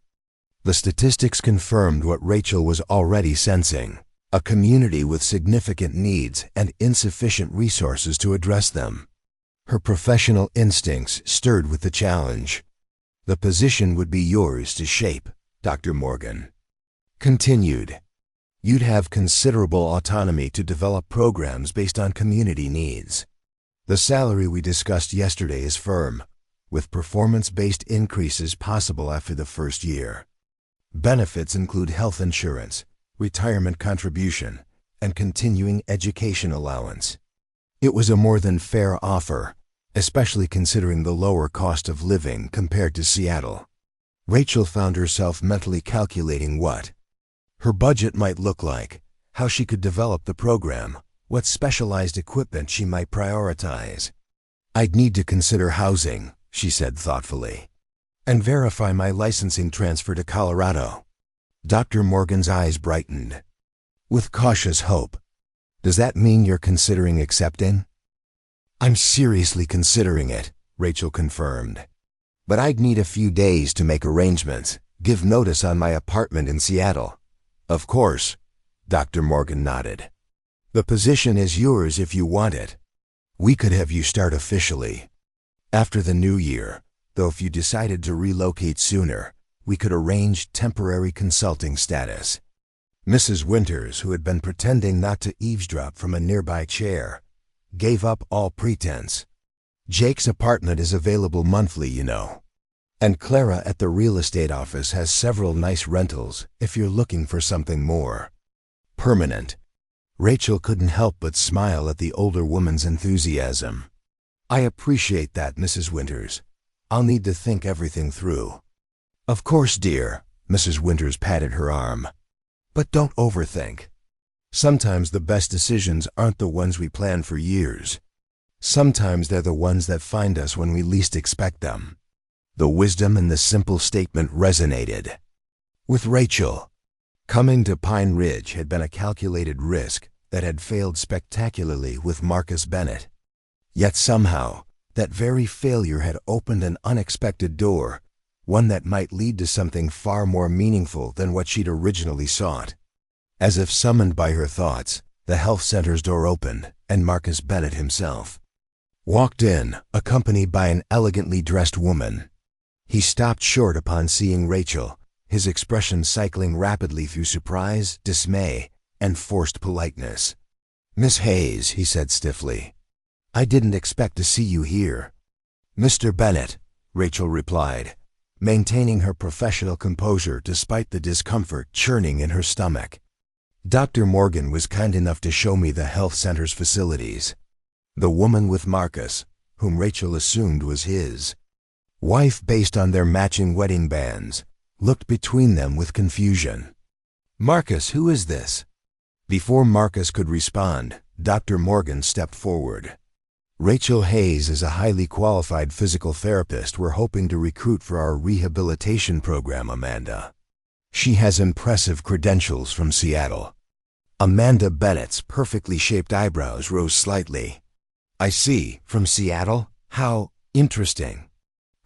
The statistics confirmed what Rachel was already sensing, a community with significant needs and insufficient resources to address them. Her professional instincts stirred with the challenge. The position would be yours to shape, Dr. Morgan continued. You'd have considerable autonomy to develop programs based on community needs. The salary we discussed yesterday is firm, with performance-based increases possible after the first year. Benefits include health insurance, retirement contribution, and continuing education allowance. It was a more than fair offer, especially considering the lower cost of living compared to Seattle. Rachel found herself mentally calculating what her budget might look like, how she could develop the program, what specialized equipment she might prioritize. "I'd need to consider housing," she said thoughtfully, "and verify my licensing transfer to Colorado." Dr. Morgan's eyes brightened. With cautious hope, "Does that mean you're considering accepting?" "I'm seriously considering it," Rachel confirmed. "But I'd need a few days to make arrangements, give notice on my apartment in Seattle." "Of course," Dr. Morgan nodded. "The position is yours if you want it. We could have you start officially after the new year, though if you decided to relocate sooner, we could arrange temporary consulting status." Mrs. Winters, who had been pretending not to eavesdrop from a nearby chair, gave up all pretense. "Jake's apartment is available monthly, you know. And Clara at the real estate office has several nice rentals if you're looking for something more permanent." Rachel couldn't help but smile at the older woman's enthusiasm. "I appreciate that, Mrs. Winters. I'll need to think everything through." "Of course, dear," Mrs. Winters patted her arm. "But don't overthink. Sometimes the best decisions aren't the ones we plan for years. Sometimes they're the ones that find us when we least expect them." The wisdom in the simple statement resonated with Rachel. Coming to Pine Ridge had been a calculated risk that had failed spectacularly with Marcus Bennett. Yet somehow, that very failure had opened an unexpected door, one that might lead to something far more meaningful than what she'd originally sought. As if summoned by her thoughts, the health center's door opened, and Marcus Bennett himself walked in, accompanied by an elegantly dressed woman. He stopped short upon seeing Rachel, his expression cycling rapidly through surprise, dismay, and forced politeness. "Miss Hayes," he said stiffly, "I didn't expect to see you here." "Mr. Bennett," Rachel replied, maintaining her professional composure despite the discomfort churning in her stomach. "Dr. Morgan was kind enough to show me the health center's facilities." The woman with Marcus, whom Rachel assumed was his wife based on their matching wedding bands, looked between them with confusion. "Marcus, who is this?" Before Marcus could respond, Dr. Morgan stepped forward. "Rachel Hayes is a highly qualified physical therapist we're hoping to recruit for our rehabilitation program, Amanda. She has impressive credentials from Seattle." Amanda Bennett's perfectly shaped eyebrows rose slightly. "I see, from Seattle? How interesting."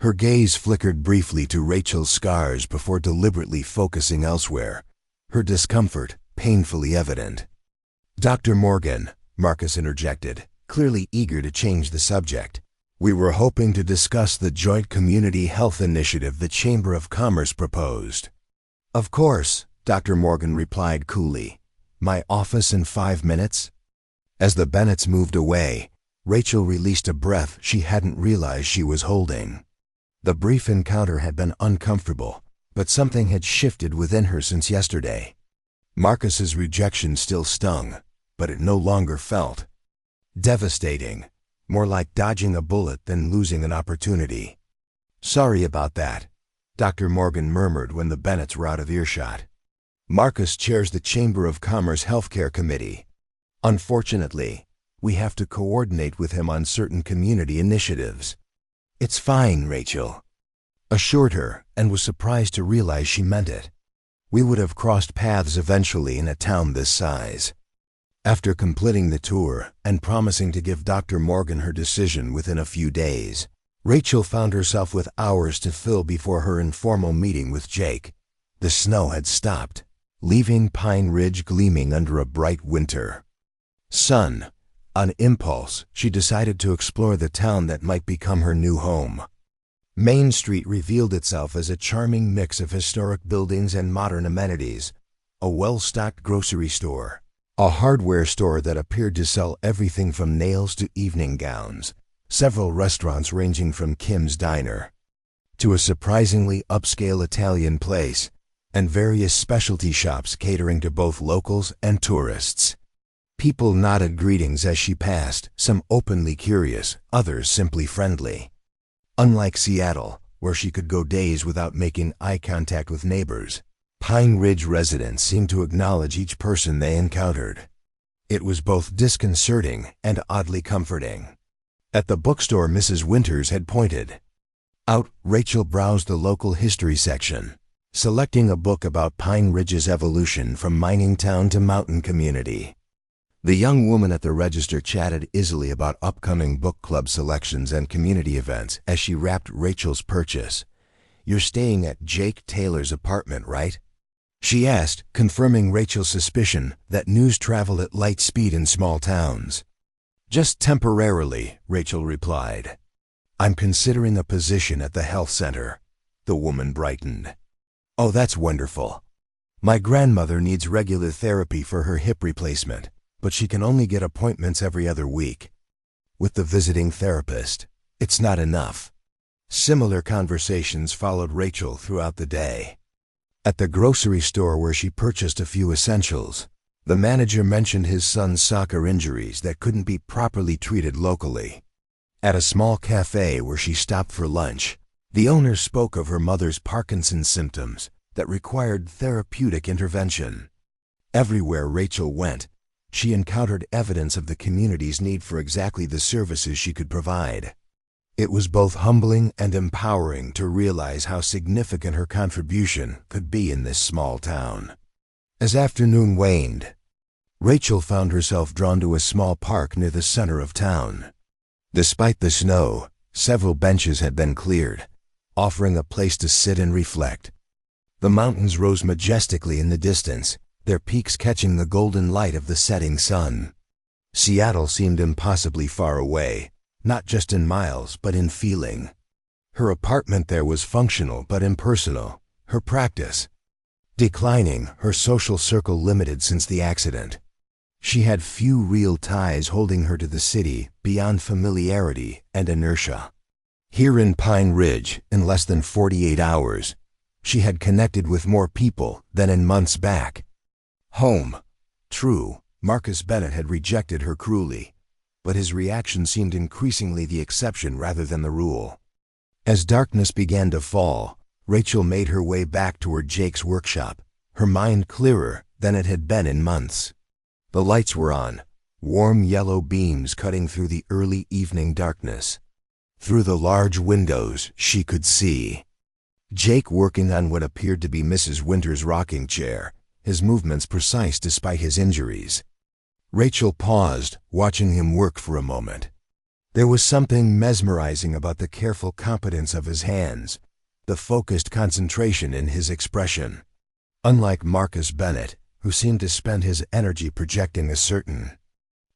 Her gaze flickered briefly to Rachel's scars before deliberately focusing elsewhere, her discomfort painfully evident. "Dr. Morgan," Marcus interjected, clearly eager to change the subject, "we were hoping to discuss the joint community health initiative the Chamber of Commerce proposed." "Of course," Dr. Morgan replied coolly. "My office in 5 minutes?" As the Bennetts moved away, Rachel released a breath she hadn't realized she was holding. The brief encounter had been uncomfortable, but something had shifted within her since yesterday. Marcus's rejection still stung, but it no longer felt devastating, more like dodging a bullet than losing an opportunity. "Sorry about that," Dr. Morgan murmured when the Bennetts were out of earshot. "Marcus chairs the Chamber of Commerce Healthcare Committee. Unfortunately, we have to coordinate with him on certain community initiatives." "It's fine," Rachel assured her, and was surprised to realize she meant it. We would have crossed paths eventually in a town this size. After completing the tour and promising to give Dr. Morgan her decision within a few days, Rachel found herself with hours to fill before her informal meeting with Jake. The snow had stopped, leaving Pine Ridge gleaming under a bright winter sun. On impulse, she decided to explore the town that might become her new home. Main Street revealed itself as a charming mix of historic buildings and modern amenities, a well-stocked grocery store, a hardware store that appeared to sell everything from nails to evening gowns, several restaurants ranging from Kim's Diner to a surprisingly upscale Italian place, and various specialty shops catering to both locals and tourists. People nodded greetings as she passed, some openly curious, others simply friendly. Unlike Seattle, where she could go days without making eye contact with neighbors, Pine Ridge residents seemed to acknowledge each person they encountered. It was both disconcerting and oddly comforting. At the bookstore Mrs. Winters had pointed out, Rachel browsed the local history section, selecting a book about Pine Ridge's evolution from mining town to mountain community. The young woman at the register chatted easily about upcoming book club selections and community events as she wrapped Rachel's purchase. "You're staying at Jake Taylor's apartment, right?" she asked, confirming Rachel's suspicion that news traveled at light speed in small towns. "Just temporarily," Rachel replied. "I'm considering a position at the health center." The woman brightened. "Oh, that's wonderful. My grandmother needs regular therapy for her hip replacement, but she can only get appointments every other week. With the visiting therapist, it's not enough." Similar conversations followed Rachel throughout the day. At the grocery store where she purchased a few essentials, the manager mentioned his son's soccer injuries that couldn't be properly treated locally. At a small cafe where she stopped for lunch, the owner spoke of her mother's Parkinson's symptoms that required therapeutic intervention. Everywhere Rachel went, she encountered evidence of the community's need for exactly the services she could provide. It was both humbling and empowering to realize how significant her contribution could be in this small town. As afternoon waned, Rachel found herself drawn to a small park near the center of town. Despite the snow, several benches had been cleared, offering a place to sit and reflect. The mountains rose majestically in the distance, their peaks catching the golden light of the setting sun. Seattle seemed impossibly far away, not just in miles but in feeling. Her apartment there was functional but impersonal, her practice declining, her social circle limited since the accident. She had few real ties holding her to the city beyond familiarity and inertia. Here in Pine Ridge, in less than 48 hours, she had connected with more people than in months back. Home. True, Marcus Bennett had rejected her cruelly, but his reaction seemed increasingly the exception rather than the rule. As darkness began to fall, Rachel made her way back toward Jake's workshop, her mind clearer than it had been in months. The lights were on, warm yellow beams cutting through the early evening darkness. Through the large windows, she could see Jake working on what appeared to be Mrs. Winter's rocking chair, his movements precise despite his injuries. Rachel paused, watching him work for a moment. There was something mesmerizing about the careful competence of his hands, the focused concentration in his expression. Unlike Marcus Bennett, who seemed to spend his energy projecting a certain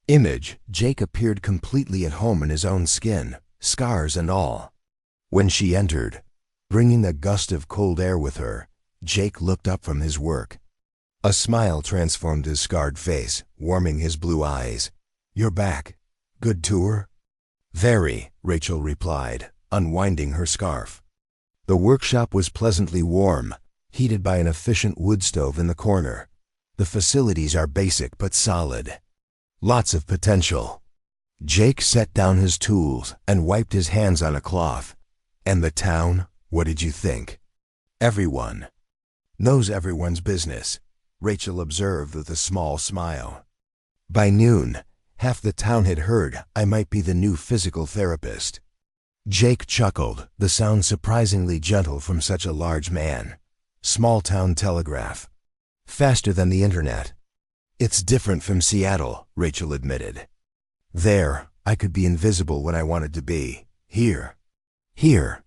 image, Jake appeared completely at home in his own skin, scars and all. When she entered, bringing a gust of cold air with her, Jake looked up from his work. A smile transformed his scarred face, warming his blue eyes. "You're back. Good tour?" "Very," Rachel replied, unwinding her scarf. The workshop was pleasantly warm, heated by an efficient wood stove in the corner. The facilities are basic but solid. Lots of potential. Jake set down his tools and wiped his hands on a cloth. "And the town, what did you think?" "Everyone knows everyone's business," Rachel observed with a small smile. By noon, half the town had heard I might be the new physical therapist. Jake chuckled, the sound surprisingly gentle from such a large man. Small-town telegraph. Faster than the internet. "It's different from Seattle," Rachel admitted. "There, I could be invisible when I wanted to be. Here,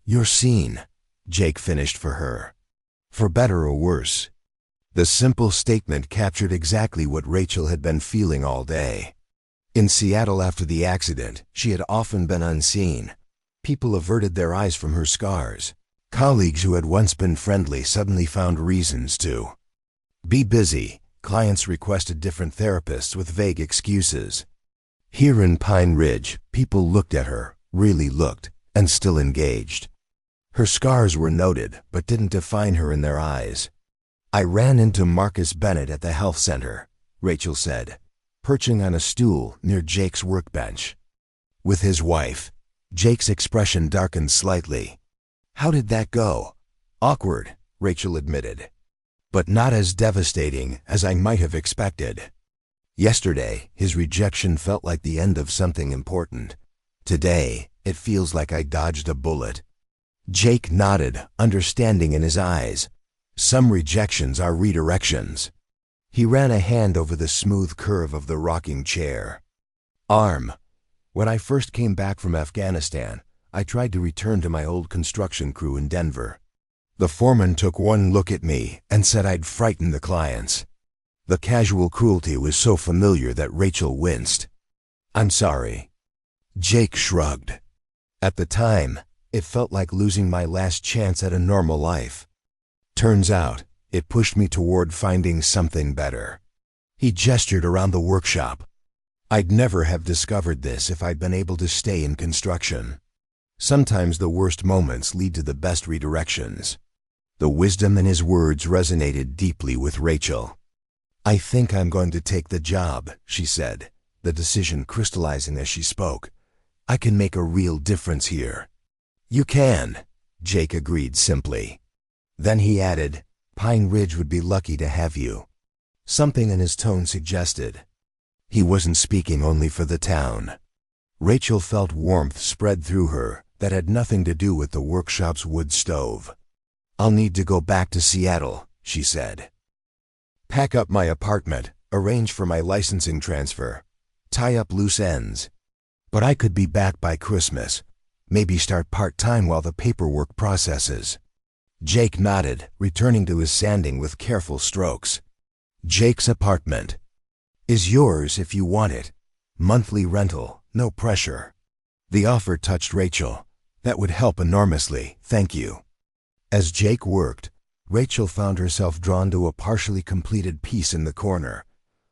you're seen," Jake finished for her. For better or worse. The simple statement captured exactly what Rachel had been feeling all day. In Seattle after the accident, she had often been unseen. People averted their eyes from her scars. Colleagues who had once been friendly suddenly found reasons to Be busy. Clients requested different therapists with vague excuses. Here in Pine Ridge, people looked at her, really looked, and still engaged. Her scars were noted, but didn't define her in their eyes. I ran into Marcus Bennett at the health center, Rachel said, perching on a stool near Jake's workbench. With his wife. Jake's expression darkened slightly. How did that go? Awkward, Rachel admitted. But not as devastating as I might have expected. Yesterday, his rejection felt like the end of something important. Today, it feels like I dodged a bullet. Jake nodded, understanding in his eyes. Some rejections are redirections. He ran a hand over the smooth curve of the rocking chair. Arm. When I first came back from Afghanistan, I tried to return to my old construction crew in Denver. The foreman took one look at me and said I'd frighten the clients. The casual cruelty was so familiar that Rachel winced. I'm sorry. Jake shrugged. At the time, it felt like losing my last chance at a normal life. Turns out, it pushed me toward finding something better. He gestured around the workshop. I'd never have discovered this if I'd been able to stay in construction. Sometimes the worst moments lead to the best redirections. The wisdom in his words resonated deeply with Rachel. I think I'm going to take the job, she said, the decision crystallizing as she spoke. I can make a real difference here. You can, Jake agreed simply. Then he added, Pine Ridge would be lucky to have you. Something in his tone suggested. He wasn't speaking only for the town. Rachel felt warmth spread through her that had nothing to do with the workshop's wood stove. I'll need to go back to Seattle, she said. Pack up my apartment, arrange for my licensing transfer, tie up loose ends. But I could be back by Christmas. Maybe start part-time while the paperwork processes. Jake nodded, returning to his sanding with careful strokes. Jake's apartment is yours if you want it. Monthly rental, no pressure. The offer touched Rachel. That would help enormously, thank you. As Jake worked, Rachel found herself drawn to a partially completed piece in the corner,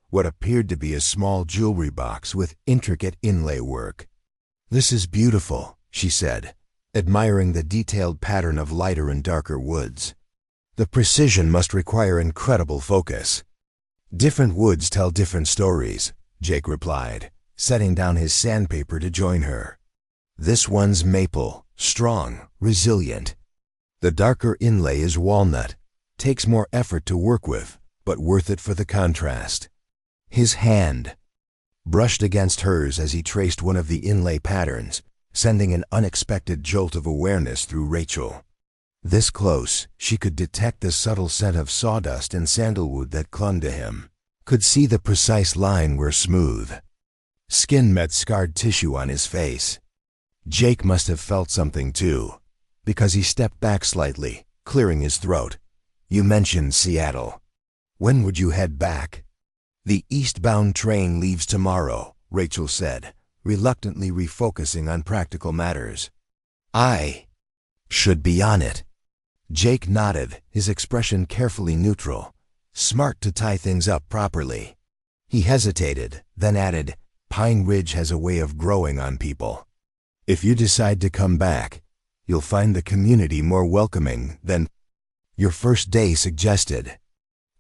what appeared to be a small jewelry box with intricate inlay work. This is beautiful, she said, admiring the detailed pattern of lighter and darker woods. The precision must require incredible focus. Different woods tell different stories, Jake replied, setting down his sandpaper to join her. This one's maple, strong, resilient. The darker inlay is walnut, takes more effort to work with, but worth it for the contrast. His hand brushed against hers as he traced one of the inlay patterns, sending an unexpected jolt of awareness through Rachel. This close, she could detect the subtle scent of sawdust and sandalwood that clung to him, could see the precise line where smooth skin met scarred tissue on his face. Jake must have felt something too, because he stepped back slightly, clearing his throat. You mentioned Seattle. When would you head back? The eastbound train leaves tomorrow, Rachel said, reluctantly refocusing on practical matters. I should be on it. Jake nodded, his expression carefully neutral. Smart to tie things up properly. He hesitated, then added, Pine Ridge has a way of growing on people. If you decide to come back, you'll find the community more welcoming than your first day suggested.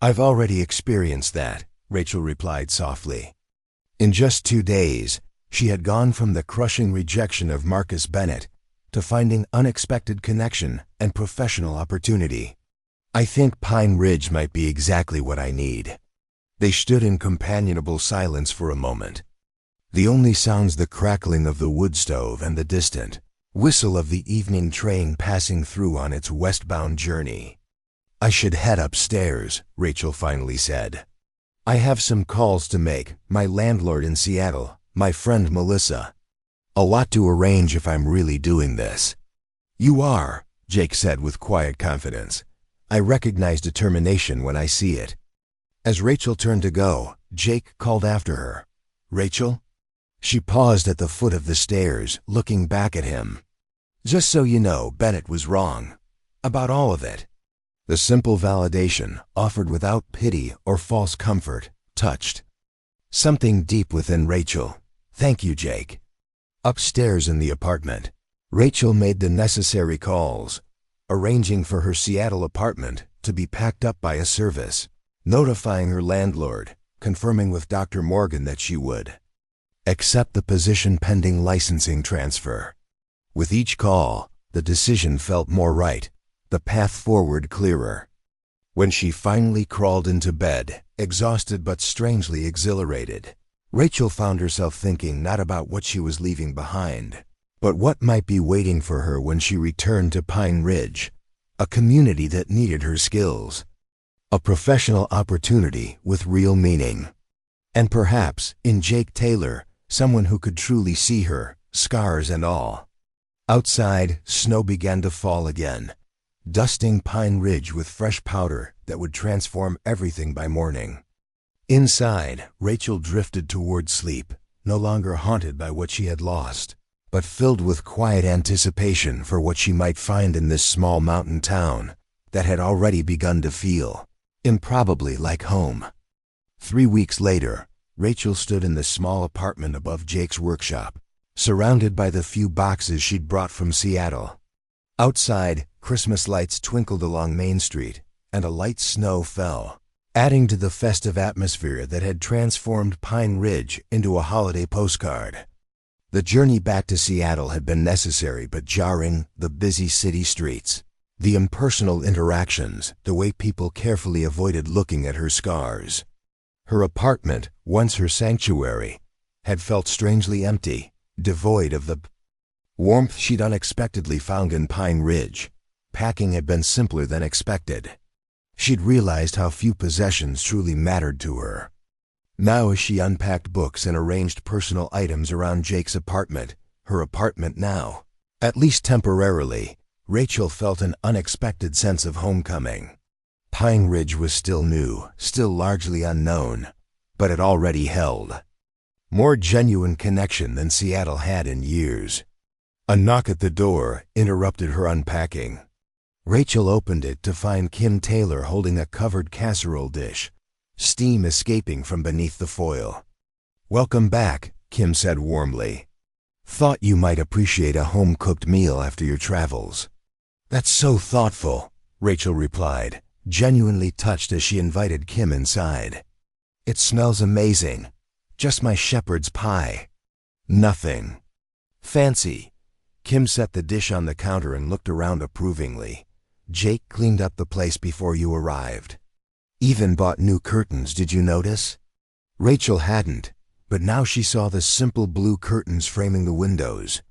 I've already experienced that, Rachel replied softly. In just 2 days, she had gone from the crushing rejection of Marcus Bennett to finding unexpected connection and professional opportunity. I think Pine Ridge might be exactly what I need. They stood in companionable silence for a moment. The only sounds the crackling of the wood stove and the distant whistle of the evening train passing through on its westbound journey. I should head upstairs, Rachel finally said. I have some calls to make, my landlord in Seattle, my friend Melissa. A lot to arrange if I'm really doing this. You are, Jake said with quiet confidence. I recognize determination when I see it. As Rachel turned to go, Jake called after her. Rachel? She paused at the foot of the stairs, looking back at him. Just so you know, Bennett was wrong. About all of it. The simple validation, offered without pity or false comfort, touched something deep within Rachel. "Thank you, Jake." Upstairs in the apartment, Rachel made the necessary calls, arranging for her Seattle apartment to be packed up by a service, notifying her landlord, confirming with Dr. Morgan that she would accept the position pending licensing transfer. With each call, the decision felt more right, the path forward clearer. When she finally crawled into bed, exhausted but strangely exhilarated, Rachel found herself thinking not about what she was leaving behind, but what might be waiting for her when she returned to Pine Ridge, a community that needed her skills, a professional opportunity with real meaning, and perhaps, in Jake Taylor, someone who could truly see her, scars and all. Outside, snow began to fall again, dusting Pine Ridge with fresh powder that would transform everything by morning. Inside, Rachel drifted toward sleep, no longer haunted by what she had lost, but filled with quiet anticipation for what she might find in this small mountain town that had already begun to feel improbably like home. 3 weeks later, Rachel stood in the small apartment above Jake's workshop, surrounded by the few boxes she'd brought from Seattle. Outside, Christmas lights twinkled along Main Street, and a light snow fell, adding to the festive atmosphere that had transformed Pine Ridge into a holiday postcard. The journey back to Seattle had been necessary but jarring, the busy city streets, the impersonal interactions, the way people carefully avoided looking at her scars. Her apartment, once her sanctuary, had felt strangely empty, devoid of the warmth she'd unexpectedly found in Pine Ridge. Packing had been simpler than expected. She'd realized how few possessions truly mattered to her. Now, as she unpacked books and arranged personal items around Jake's apartment, her apartment now, at least temporarily, Rachel felt an unexpected sense of homecoming. Pine Ridge was still new, still largely unknown, but it already held more genuine connection than Seattle had in years. A knock at the door interrupted her unpacking. Rachel opened it to find Kim Taylor holding a covered casserole dish, steam escaping from beneath the foil. "Welcome back," Kim said warmly. "Thought you might appreciate a home-cooked meal after your travels." "That's so thoughtful," Rachel replied, genuinely touched as she invited Kim inside. "It smells amazing. Just my shepherd's pie." "Nothing fancy." Kim set the dish on the counter and looked around approvingly. "Jake cleaned up the place before you arrived. Even bought new curtains, did you notice?" Rachel hadn't, but now she saw the simple blue curtains framing the windows.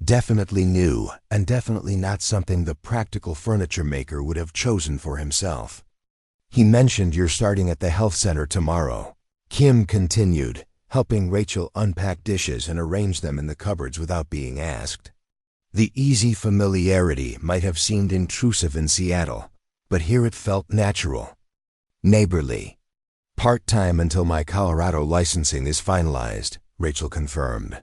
Definitely new, and definitely not something the practical furniture maker would have chosen for himself. "He mentioned you're starting at the health center tomorrow," Kim continued, helping Rachel unpack dishes and arrange them in the cupboards without being asked. The easy familiarity might have seemed intrusive in Seattle, but here it felt natural, neighborly. "Part-time until my Colorado licensing is finalized," Rachel confirmed.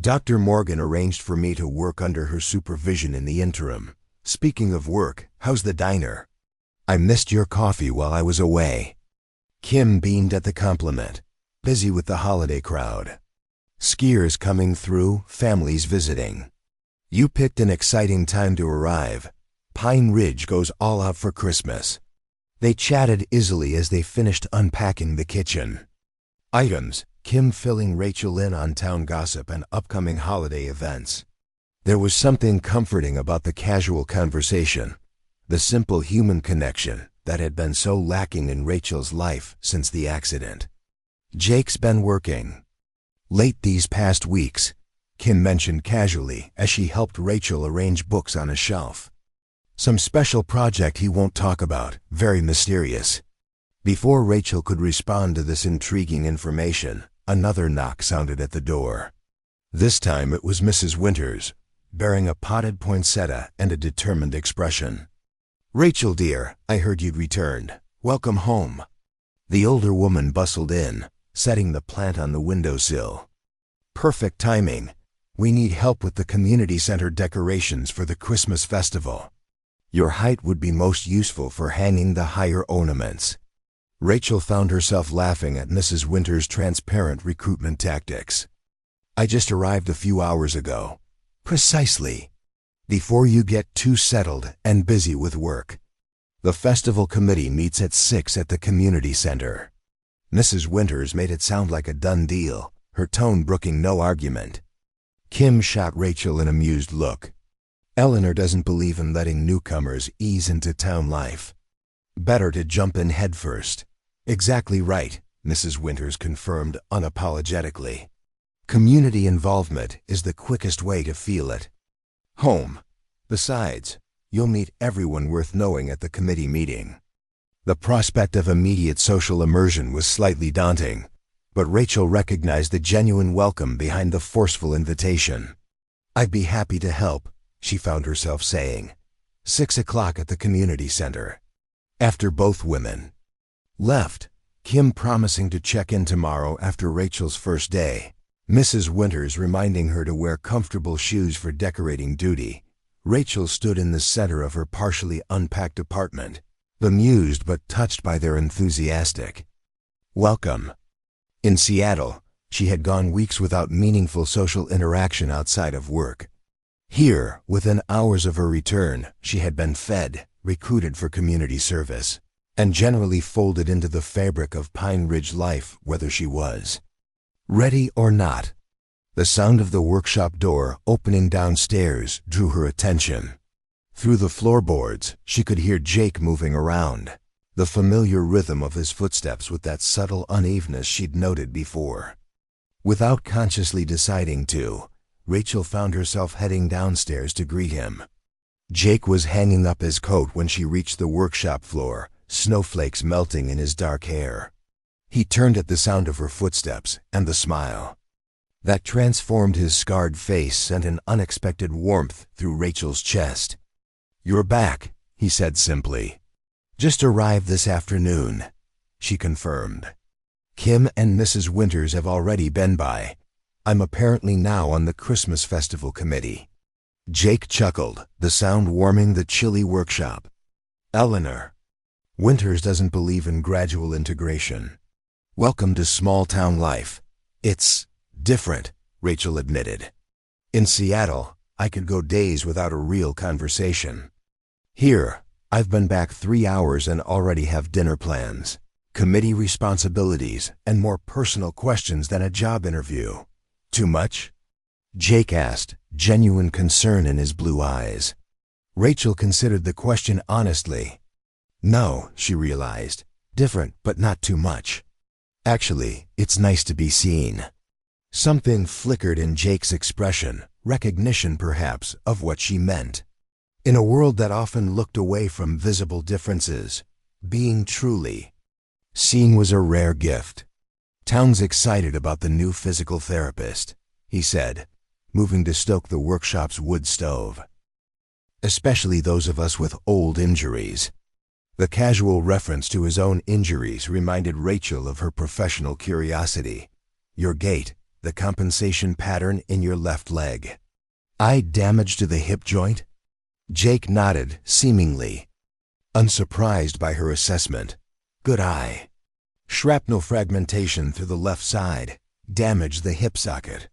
"Dr. Morgan arranged for me to work under her supervision in the interim. Speaking of work, how's the diner? I missed your coffee while I was away." Kim beamed at the compliment. "Busy with the holiday crowd. Skiers coming through, families visiting. You picked an exciting time to arrive. Pine Ridge goes all out for Christmas." They chatted easily as they finished unpacking the kitchen items, Kim filling Rachel in on town gossip and upcoming holiday events. There was something comforting about the casual conversation, the simple human connection that had been so lacking in Rachel's life since the accident. "Jake's been working late these past weeks," Kim mentioned casually as she helped Rachel arrange books on a shelf. "Some special project he won't talk about, very mysterious." Before Rachel could respond to this intriguing information, another knock sounded at the door. This time it was Mrs. Winters, bearing a potted poinsettia and a determined expression. "Rachel, dear, I heard you'd returned. Welcome home." The older woman bustled in, setting the plant on the windowsill. "Perfect timing. We need help with the community center decorations for the Christmas festival." Your height would be most useful for hanging the higher ornaments. Rachel found herself laughing at Mrs. Winter's transparent recruitment tactics. I just arrived a few hours ago. Precisely. Before you get too settled and busy with work. The festival committee meets at 6 at the community center. Mrs. Winters made it sound like a done deal, her tone brooking no argument. Kim shot Rachel an amused look. Eleanor doesn't believe in letting newcomers ease into town life. Better to jump in headfirst. Exactly right, Mrs. Winters confirmed unapologetically. Community involvement is the quickest way to feel at home. Besides, you'll meet everyone worth knowing at the committee meeting. The prospect of immediate social immersion was slightly daunting, but Rachel recognized the genuine welcome behind the forceful invitation. I'd be happy to help, she found herself saying. 6 o'clock at the community center. After both women left, Kim promising to check in tomorrow after Rachel's first day, Mrs. Winters reminding her to wear comfortable shoes for decorating duty, Rachel stood in the center of her partially unpacked apartment, bemused but touched by their enthusiastic welcome. In Seattle, she had gone weeks without meaningful social interaction outside of work. Here, within hours of her return, she had been fed, recruited for community service, and generally folded into the fabric of Pine Ridge life whether she was ready or not. The sound of the workshop door opening downstairs drew her attention. Through the floorboards, she could hear Jake moving around, the familiar rhythm of his footsteps with that subtle unevenness she'd noted before. Without consciously deciding to, Rachel found herself heading downstairs to greet him. Jake was hanging up his coat when she reached the workshop floor, snowflakes melting in his dark hair. He turned at the sound of her footsteps and the smile that transformed his scarred face sent an unexpected warmth through Rachel's chest. "You're back," he said simply. "Just arrived this afternoon," she confirmed. "Kim and Mrs. Winters have already been by. I'm apparently now on the Christmas festival committee." Jake chuckled, the sound warming the chilly workshop. "Eleanor, Winters doesn't believe in gradual integration. Welcome to small-town life. It's different," Rachel admitted. "In Seattle, I could go days without a real conversation. Here, I've been back 3 hours and already have dinner plans, committee responsibilities, and more personal questions than a job interview. Too much?" Jake asked, genuine concern in his blue eyes. Rachel considered the question honestly. No, she realized. Different, but not too much. Actually, it's nice to be seen. Something flickered in Jake's expression, recognition perhaps of what she meant. In a world that often looked away from visible differences, being truly seen was a rare gift. "Town's excited about the new physical therapist," he said, moving to stoke the workshop's wood stove. "Especially those of us with old injuries." The casual reference to his own injuries reminded Rachel of her professional curiosity. "Your gait, the compensation pattern in your left leg." "Eye damage to the hip joint?" Jake nodded, seemingly unsurprised by her assessment. "Good eye. Shrapnel fragmentation through the left side, damaged the hip socket.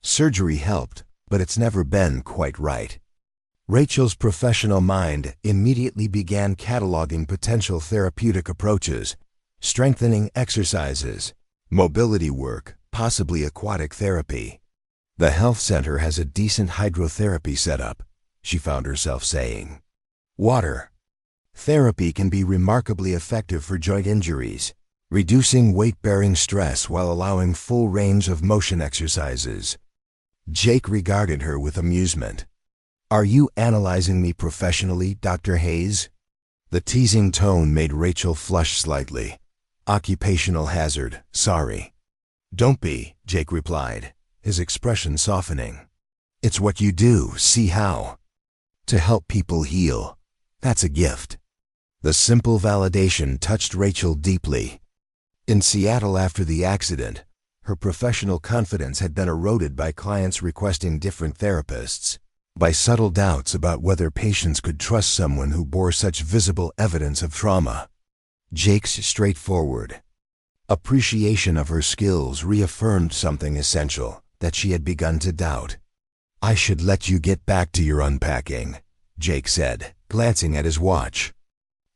Surgery helped, but it's never been quite right." Rachel's professional mind immediately began cataloging potential therapeutic approaches, strengthening exercises, mobility work, possibly aquatic therapy. "The health center has a decent hydrotherapy setup," she found herself saying. "Water therapy can be remarkably effective for joint injuries, reducing weight-bearing stress while allowing full range of motion exercises." Jake regarded her with amusement. "Are you analyzing me professionally, Dr. Hayes?" The teasing tone made Rachel flush slightly. "Occupational hazard, sorry." "Don't be," Jake replied, his expression softening. "It's what you do, see how? To help people heal. That's a gift." The simple validation touched Rachel deeply. In Seattle after the accident, her professional confidence had been eroded by clients requesting different therapists. by subtle doubts about whether patients could trust someone who bore such visible evidence of trauma. Jake's straightforward appreciation of her skills reaffirmed something essential that she had begun to doubt. "I should let you get back to your unpacking," Jake said, glancing at his watch.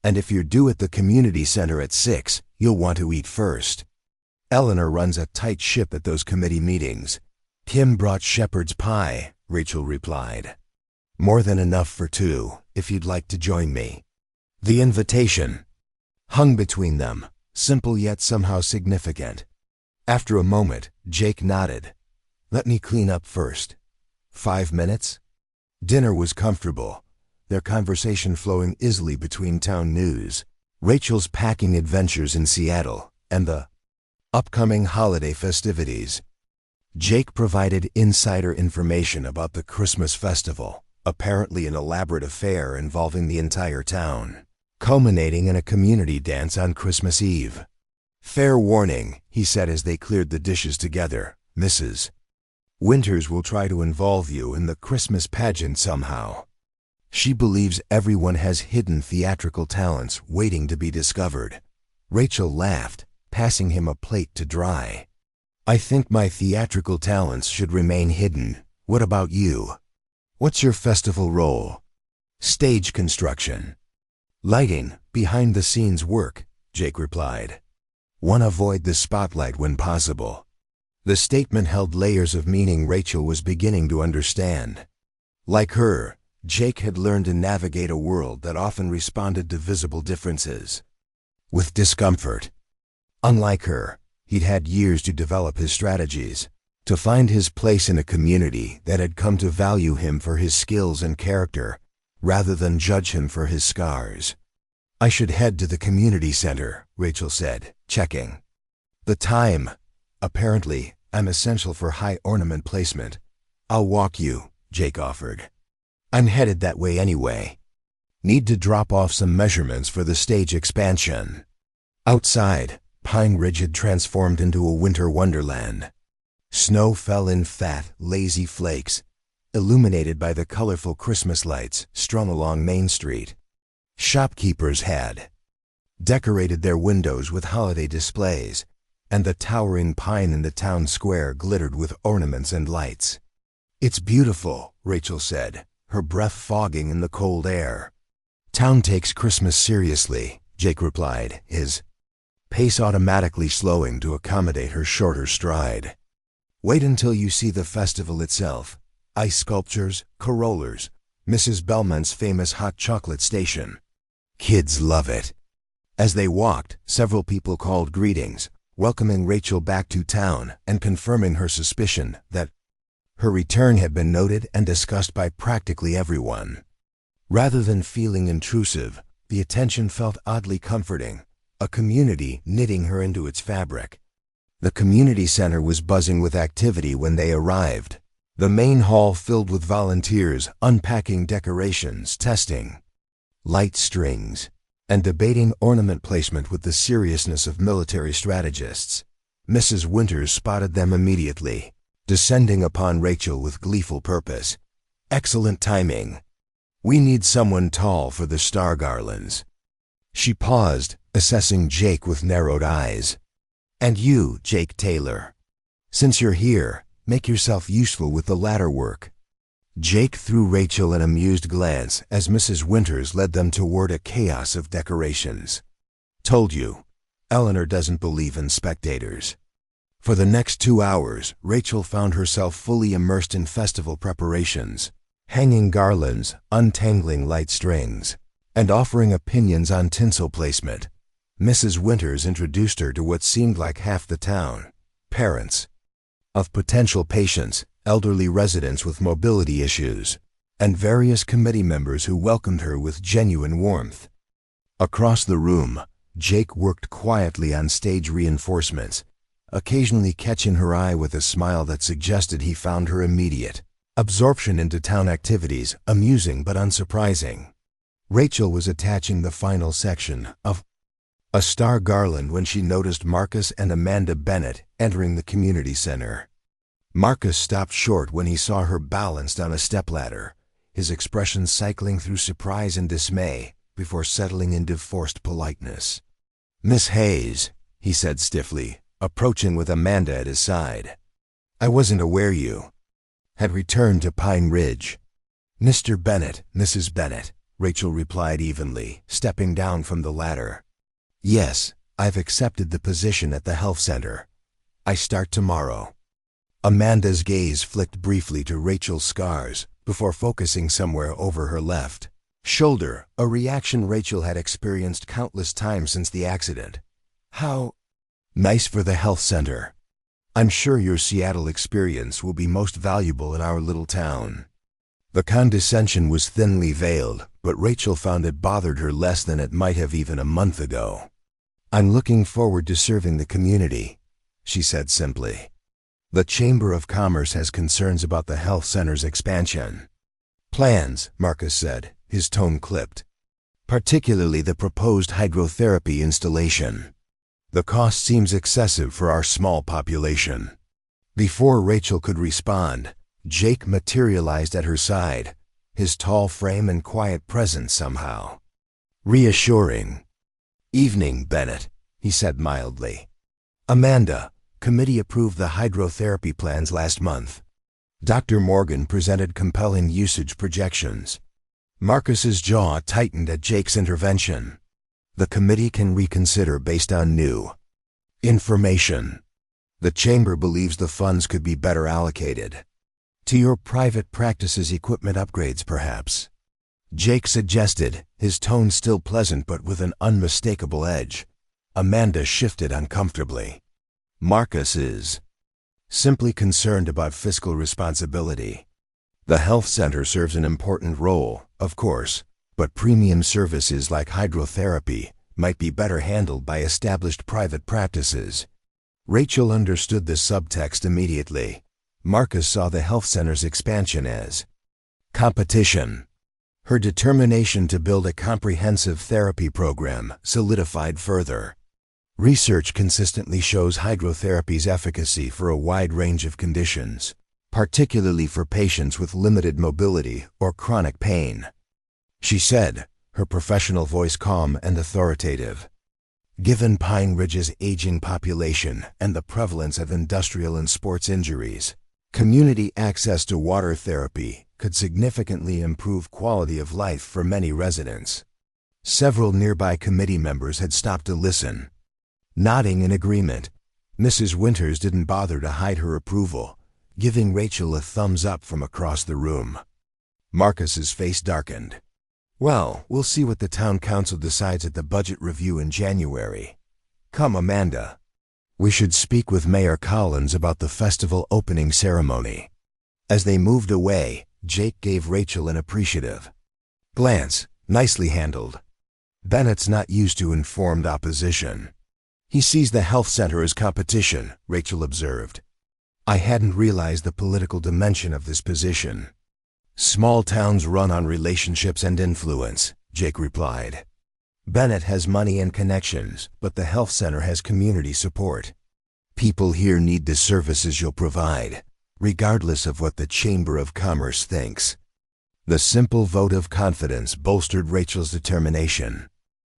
"And if you're due at the community center at 6, you'll want to eat first." Eleanor runs a tight ship at those committee meetings. "Kim brought shepherd's pie," Rachel replied. "More than enough for 2, if you'd like to join me." The invitation hung between them, simple yet somehow significant. After a moment, Jake nodded. "Let me clean up first. 5 minutes?" Dinner was comfortable, their conversation flowing easily between town news, Rachel's packing adventures in Seattle, and the upcoming holiday festivities. Jake provided insider information about the Christmas festival, apparently an elaborate affair involving the entire town, culminating in a community dance on Christmas Eve. "Fair warning," he said as they cleared the dishes together, "Mrs. Winters will try to involve you in the Christmas pageant somehow. She believes everyone has hidden theatrical talents waiting to be discovered." Rachel laughed, passing him a plate to dry. "I think my theatrical talents should remain hidden. What about you? What's your festival role?" "Stage construction. Lighting, behind-the-scenes work," Jake replied. "Want to avoid the spotlight when possible." The statement held layers of meaning Rachel was beginning to understand. Like her, Jake had learned to navigate a world that often responded to visible differences with discomfort. Unlike her, he'd had years to develop his strategies, to find his place in a community that had come to value him for his skills and character, rather than judge him for his scars. "I should head to the community center," Rachel said, checking the time. "Apparently, I'm essential for high ornament placement." "I'll walk you," Jake offered. "I'm headed that way anyway. Need to drop off some measurements for the stage expansion." Outside, Pine Ridge had transformed into a winter wonderland. Snow fell in fat, lazy flakes, illuminated by the colorful Christmas lights strung along Main Street. Shopkeepers had decorated their windows with holiday displays, and the towering pine in the town square glittered with ornaments and lights. "It's beautiful," Rachel said, her breath fogging in the cold air. "Town takes Christmas seriously," Jake replied, his pace automatically slowing to accommodate her shorter stride. "Wait until you see the festival itself. Ice sculptures, corollers, Mrs. Belmont's famous hot chocolate station. Kids love it." As they walked, several people called greetings, welcoming Rachel back to town and confirming her suspicion that her return had been noted and discussed by practically everyone. Rather than feeling intrusive, the attention felt oddly comforting, a community knitting her into its fabric. The community center was buzzing with activity when they arrived. The main hall filled with volunteers unpacking decorations, testing light strings, and debating ornament placement with the seriousness of military strategists. Mrs. Winters spotted them immediately, descending upon Rachel with gleeful purpose. "Excellent timing. We need someone tall for the star garlands." She paused, assessing Jake with narrowed eyes. "And you, Jake Taylor. Since you're here, make yourself useful with the ladder work." Jake threw Rachel an amused glance as Mrs. Winters led them toward a chaos of decorations. "Told you, Eleanor doesn't believe in spectators." For the next 2 hours, Rachel found herself fully immersed in festival preparations, hanging garlands, untangling light strings, and offering opinions on tinsel placement. Mrs. Winters introduced her to what seemed like half the town, parents of potential patients, elderly residents with mobility issues, and various committee members who welcomed her with genuine warmth. Across the room, Jake worked quietly on stage reinforcements, occasionally catching her eye with a smile that suggested he found her immediate absorption into town activities amusing but unsurprising. Rachel was attaching the final section of a star garland when she noticed Marcus and Amanda Bennett entering the community center. Marcus stopped short when he saw her balanced on a stepladder, his expression cycling through surprise and dismay before settling into forced politeness. "Miss Hayes," he said stiffly, approaching with Amanda at his side. "I wasn't aware you had returned to Pine Ridge." "Mr. Bennett, Mrs. Bennett," Rachel replied evenly, stepping down from the ladder. "Yes, I've accepted the position at the health center. I start tomorrow." Amanda's gaze flicked briefly to Rachel's scars before focusing somewhere over her left shoulder, a reaction Rachel had experienced countless times since the accident. "How nice for the health center. I'm sure your Seattle experience will be most valuable in our little town." The condescension was thinly veiled, but Rachel found it bothered her less than it might have even a month ago. "I'm looking forward to serving the community," she said simply. "The Chamber of Commerce has concerns about the health center's expansion plans," Marcus said, his tone clipped. "Particularly the proposed hydrotherapy installation. The cost seems excessive for our small population." Before Rachel could respond, Jake materialized at her side, his tall frame and quiet presence somehow reassuring. "Evening, Bennett," he said mildly. "Amanda, committee approved the hydrotherapy plans last month." Dr. Morgan presented compelling usage projections. Marcus's jaw tightened at Jake's intervention. "The committee can reconsider based on new information. The chamber believes the funds could be better allocated to your private practice's equipment upgrades, perhaps," Jake suggested, his tone still pleasant but with an unmistakable edge. Amanda shifted uncomfortably. "Marcus is simply concerned about fiscal responsibility. The health center serves an important role, of course, but premium services like hydrotherapy might be better handled by established private practices." Rachel understood the subtext immediately. Marcus saw the health center's expansion as competition. Her determination to build a comprehensive therapy program solidified further. Research consistently shows hydrotherapy's efficacy for a wide range of conditions, particularly for patients with limited mobility or chronic pain, she said, her professional voice calm and authoritative. "Given Pine Ridge's aging population and the prevalence of industrial and sports injuries, community access to water therapy could significantly improve quality of life for many residents." Several nearby committee members had stopped to listen. Nodding in agreement, Mrs. Winters didn't bother to hide her approval, giving Rachel a thumbs up from across the room. Marcus's face darkened. "Well, we'll see what the town council decides at the budget review in January. Come, Amanda. We should speak with Mayor Collins about the festival opening ceremony." As they moved away, Jake gave Rachel an appreciative glance. "Nicely handled." Bennett's not used to informed opposition. "He sees the health center as competition," Rachel observed. "I hadn't realized the political dimension of this position." "Small towns run on relationships and influence," Jake replied. "Bennett has money and connections, but the health center has community support. People here need the services you'll provide, regardless of what the Chamber of Commerce thinks." The simple vote of confidence bolstered Rachel's determination.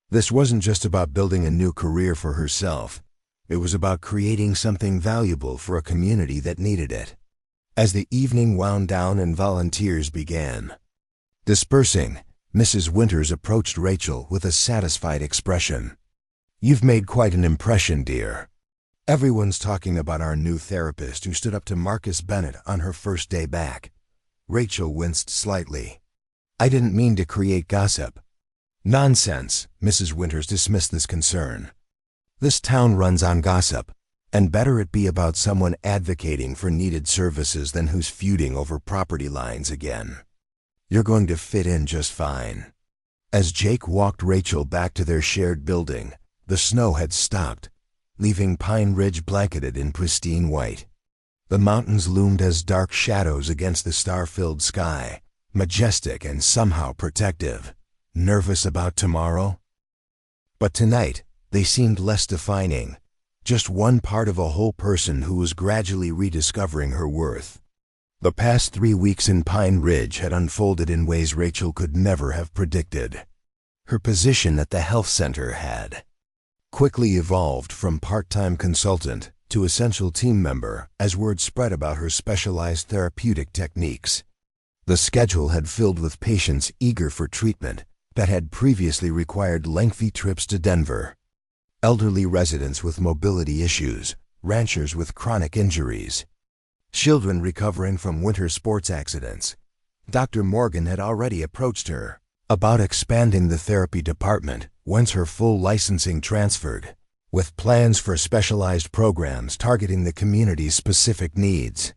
This wasn't just about building a new career for herself. It was about creating something valuable for a community that needed it. As the evening wound down and volunteers began dispersing, Mrs. Winters approached Rachel with a satisfied expression. "You've made quite an impression, dear. Everyone's talking about our new therapist who stood up to Marcus Bennett on her first day back." Rachel winced slightly. "I didn't mean to create gossip." "Nonsense," Mrs. Winters dismissed this concern. "This town runs on gossip, and better it be about someone advocating for needed services than who's feuding over property lines again. You're going to fit in just fine." As Jake walked Rachel back to their shared building, the snow had stopped, leaving Pine Ridge blanketed in pristine white. The mountains loomed as dark shadows against the star-filled sky, majestic and somehow protective. Nervous about tomorrow? But tonight, they seemed less defining, just one part of a whole person who was gradually rediscovering her worth. The past 3 weeks in Pine Ridge had unfolded in ways Rachel could never have predicted. Her position at the health center had quickly evolved from part-time consultant to essential team member as word spread about her specialized therapeutic techniques. The schedule had filled with patients eager for treatment that had previously required lengthy trips to Denver. Elderly residents with mobility issues, ranchers with chronic injuries, children recovering from winter sports accidents. Dr. Morgan had already approached her about expanding the therapy department once her full licensing transferred, with plans for specialized programs targeting the community's specific needs.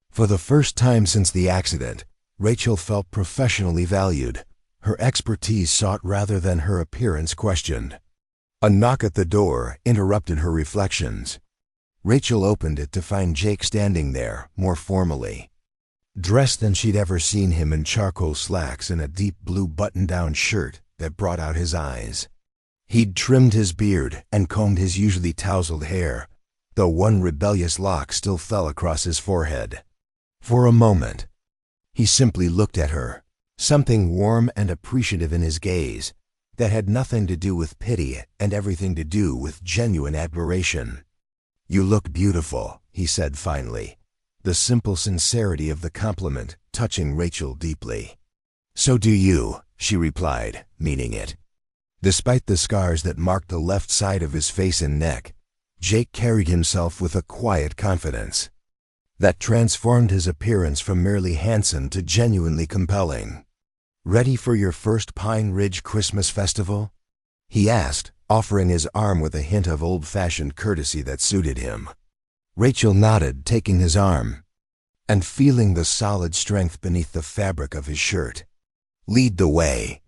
For the first time since the accident, Rachel felt professionally valued, her expertise sought rather than her appearance questioned. A knock at the door interrupted her reflections. Rachel opened it to find Jake standing there, more formally dressed than she'd ever seen him, in charcoal slacks and a deep blue button-down shirt that brought out his eyes. He'd trimmed his beard and combed his usually tousled hair, though one rebellious lock still fell across his forehead. For a moment, he simply looked at her, something warm and appreciative in his gaze that had nothing to do with pity and everything to do with genuine admiration. "You look beautiful," he said finally, the simple sincerity of the compliment touching Rachel deeply. "So do you," she replied, meaning it. Despite the scars that marked the left side of his face and neck, Jake carried himself with a quiet confidence that transformed his appearance from merely handsome to genuinely compelling. "Ready for your first Pine Ridge Christmas festival?" he asked, offering his arm with a hint of old-fashioned courtesy that suited him. Rachel nodded, taking his arm and feeling the solid strength beneath the fabric of his shirt. "Lead the way."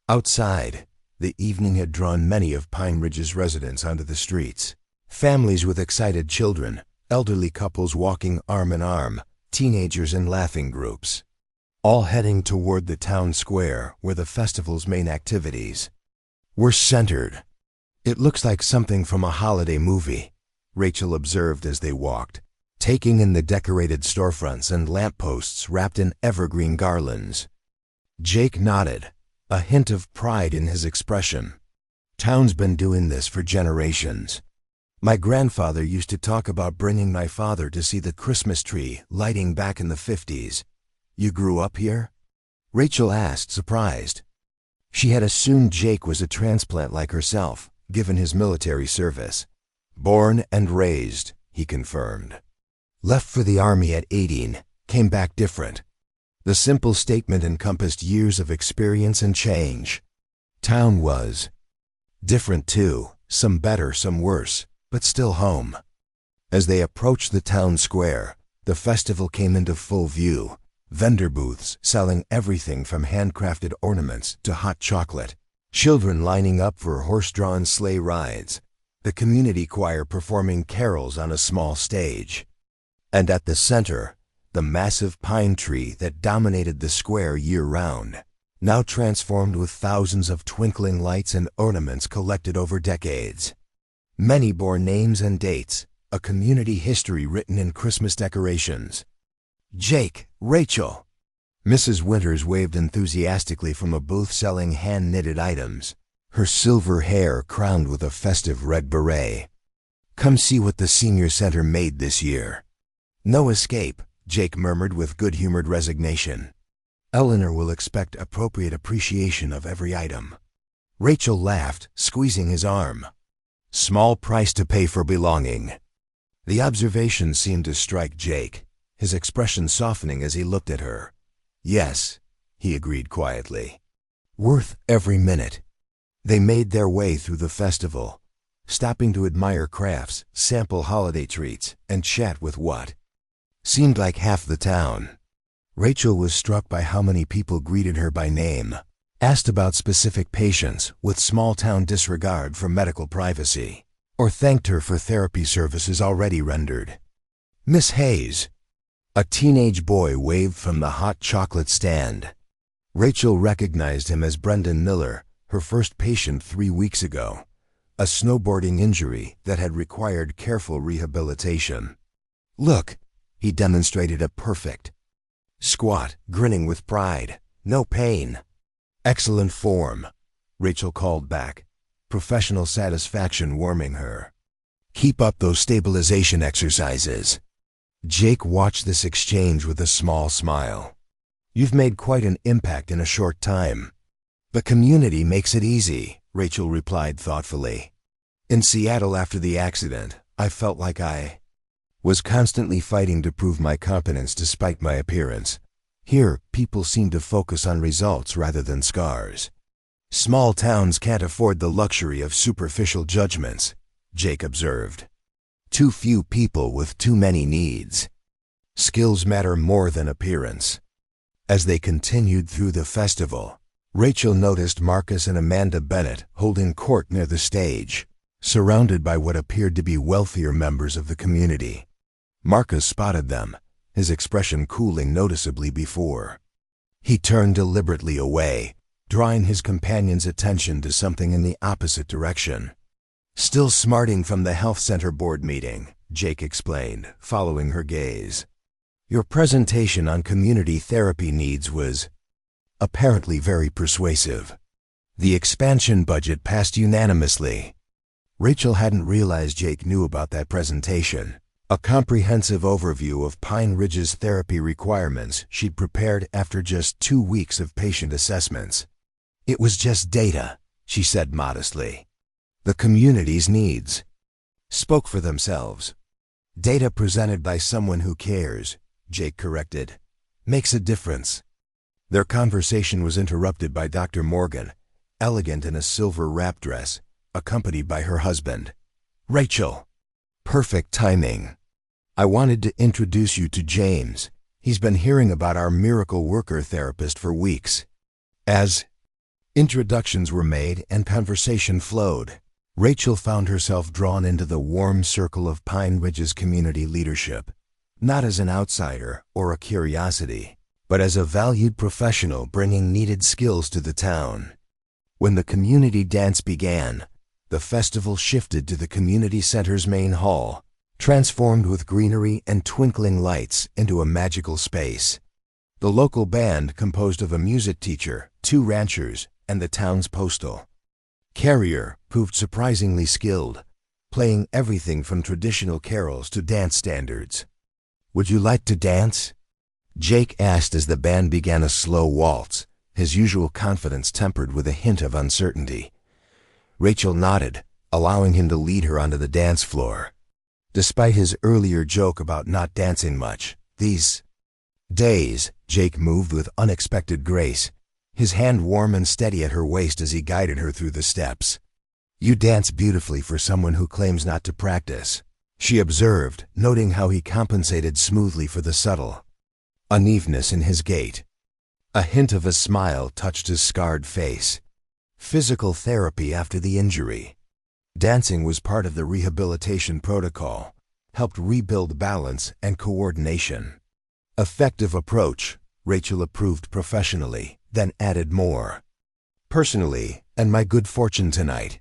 Outside, the evening had drawn many of Pine Ridge's residents onto the streets. Families with excited children, elderly couples walking arm in arm, teenagers in laughing groups, all heading toward the town square where the festival's main activities were centered. "It looks like something from a holiday movie," Rachel observed as they walked, taking in the decorated storefronts and lampposts wrapped in evergreen garlands. Jake nodded, a hint of pride in his expression. "Town's been doing this for generations. My grandfather used to talk about bringing my father to see the Christmas tree lighting back in the 50s. You grew up here?" Rachel asked, surprised. She had assumed Jake was a transplant like herself, given his military service. "Born and raised," he confirmed. "Left for the Army at 18, came back different." The simple statement encompassed years of experience and change. Town was different too, some better, some worse, but still home. As they approached the town square, the festival came into full view. Vendor booths selling everything from handcrafted ornaments to hot chocolate, children lining up for horse-drawn sleigh rides, the community choir performing carols on a small stage. And at the center, the massive pine tree that dominated the square year-round, now transformed with thousands of twinkling lights and ornaments collected over decades. Many bore names and dates, a community history written in Christmas decorations. "Jake, Rachel." Mrs. Winters waved enthusiastically from a booth selling hand-knitted items, her silver hair crowned with a festive red beret. "Come see what the senior center made this year." "No escape," Jake murmured with good-humored resignation. "Eleanor will expect appropriate appreciation of every item." Rachel laughed, squeezing his arm. "Small price to pay for belonging." The observation seemed to strike Jake, his expression softening as he looked at her. "Yes," he agreed quietly. "Worth every minute." They made their way through the festival, stopping to admire crafts, sample holiday treats, and chat with what seemed like half the town. Rachel was struck by how many people greeted her by name, asked about specific patients with small-town disregard for medical privacy, or thanked her for therapy services already rendered. "Miss Hayes." A teenage boy waved from the hot chocolate stand. Rachel recognized him as Brendan Miller, her first patient 3 weeks ago, a snowboarding injury that had required careful rehabilitation. "Look," he demonstrated a perfect, Squat, grinning with pride. No pain. Excellent form, Rachel called back, professional satisfaction warming her. Keep up those stabilization exercises. Jake watched this exchange with a small smile. You've made quite an impact in a short time. The community makes it easy, Rachel replied thoughtfully. In Seattle after the accident, I felt like I was constantly fighting to prove my competence despite my appearance. Here, people seem to focus on results rather than scars. Small towns can't afford the luxury of superficial judgments, Jake observed. Too few people with too many needs. Skills matter more than appearance. As they continued through the festival, Rachel noticed Marcus and Amanda Bennett holding court near the stage, surrounded by what appeared to be wealthier members of the community. Marcus spotted them, his expression cooling noticeably before. He turned deliberately away, drawing his companion's attention to something in the opposite direction. Still smarting from the health center board meeting, Jake explained, following her gaze. Your presentation on community therapy needs was apparently very persuasive. The expansion budget passed unanimously. Rachel hadn't realized Jake knew about that presentation. A comprehensive overview of Pine Ridge's therapy requirements she'd prepared after just 2 weeks of patient assessments. It was just data, she said modestly. The community's needs spoke for themselves. Data presented by someone who cares, Jake corrected, makes a difference. Their conversation was interrupted by Dr. Morgan, elegant in a silver wrap dress, accompanied by her husband. Rachel. Perfect timing. I wanted to introduce you to James. He's been hearing about our miracle worker therapist for weeks. As introductions were made and conversation flowed, Rachel found herself drawn into the warm circle of Pine Ridge's community leadership, not as an outsider or a curiosity, but as a valued professional bringing needed skills to the town. When the community dance began, the festival shifted to the community center's main hall, transformed with greenery and twinkling lights into a magical space. The local band, composed of a music teacher, 2 ranchers, and the town's postal carrier, proved surprisingly skilled, playing everything from traditional carols to dance standards. Would you like to dance? Jake asked as the band began a slow waltz, his usual confidence tempered with a hint of uncertainty. Rachel nodded, allowing him to lead her onto the dance floor. Despite his earlier joke about not dancing much, these days, Jake moved with unexpected grace, his hand warm and steady at her waist as he guided her through the steps. You dance beautifully for someone who claims not to practice, she observed, noting how he compensated smoothly for the subtle unevenness in his gait. A hint of a smile touched his scarred face. Physical therapy after the injury. Dancing was part of the rehabilitation protocol, helped rebuild balance and coordination. Effective approach, Rachel approved professionally, then added more. Personally, and my good fortune tonight.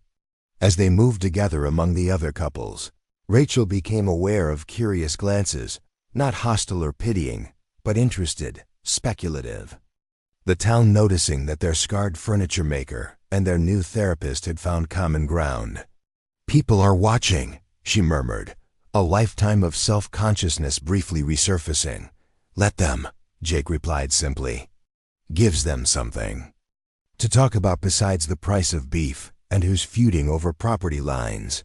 As they moved together among the other couples, Rachel became aware of curious glances, not hostile or pitying, but interested, speculative. The town noticing that their scarred furniture maker and their new therapist had found common ground. People are watching, she murmured, a lifetime of self-consciousness briefly resurfacing. Let them, Jake replied simply. Gives them something to talk about besides the price of beef and who's feuding over property lines.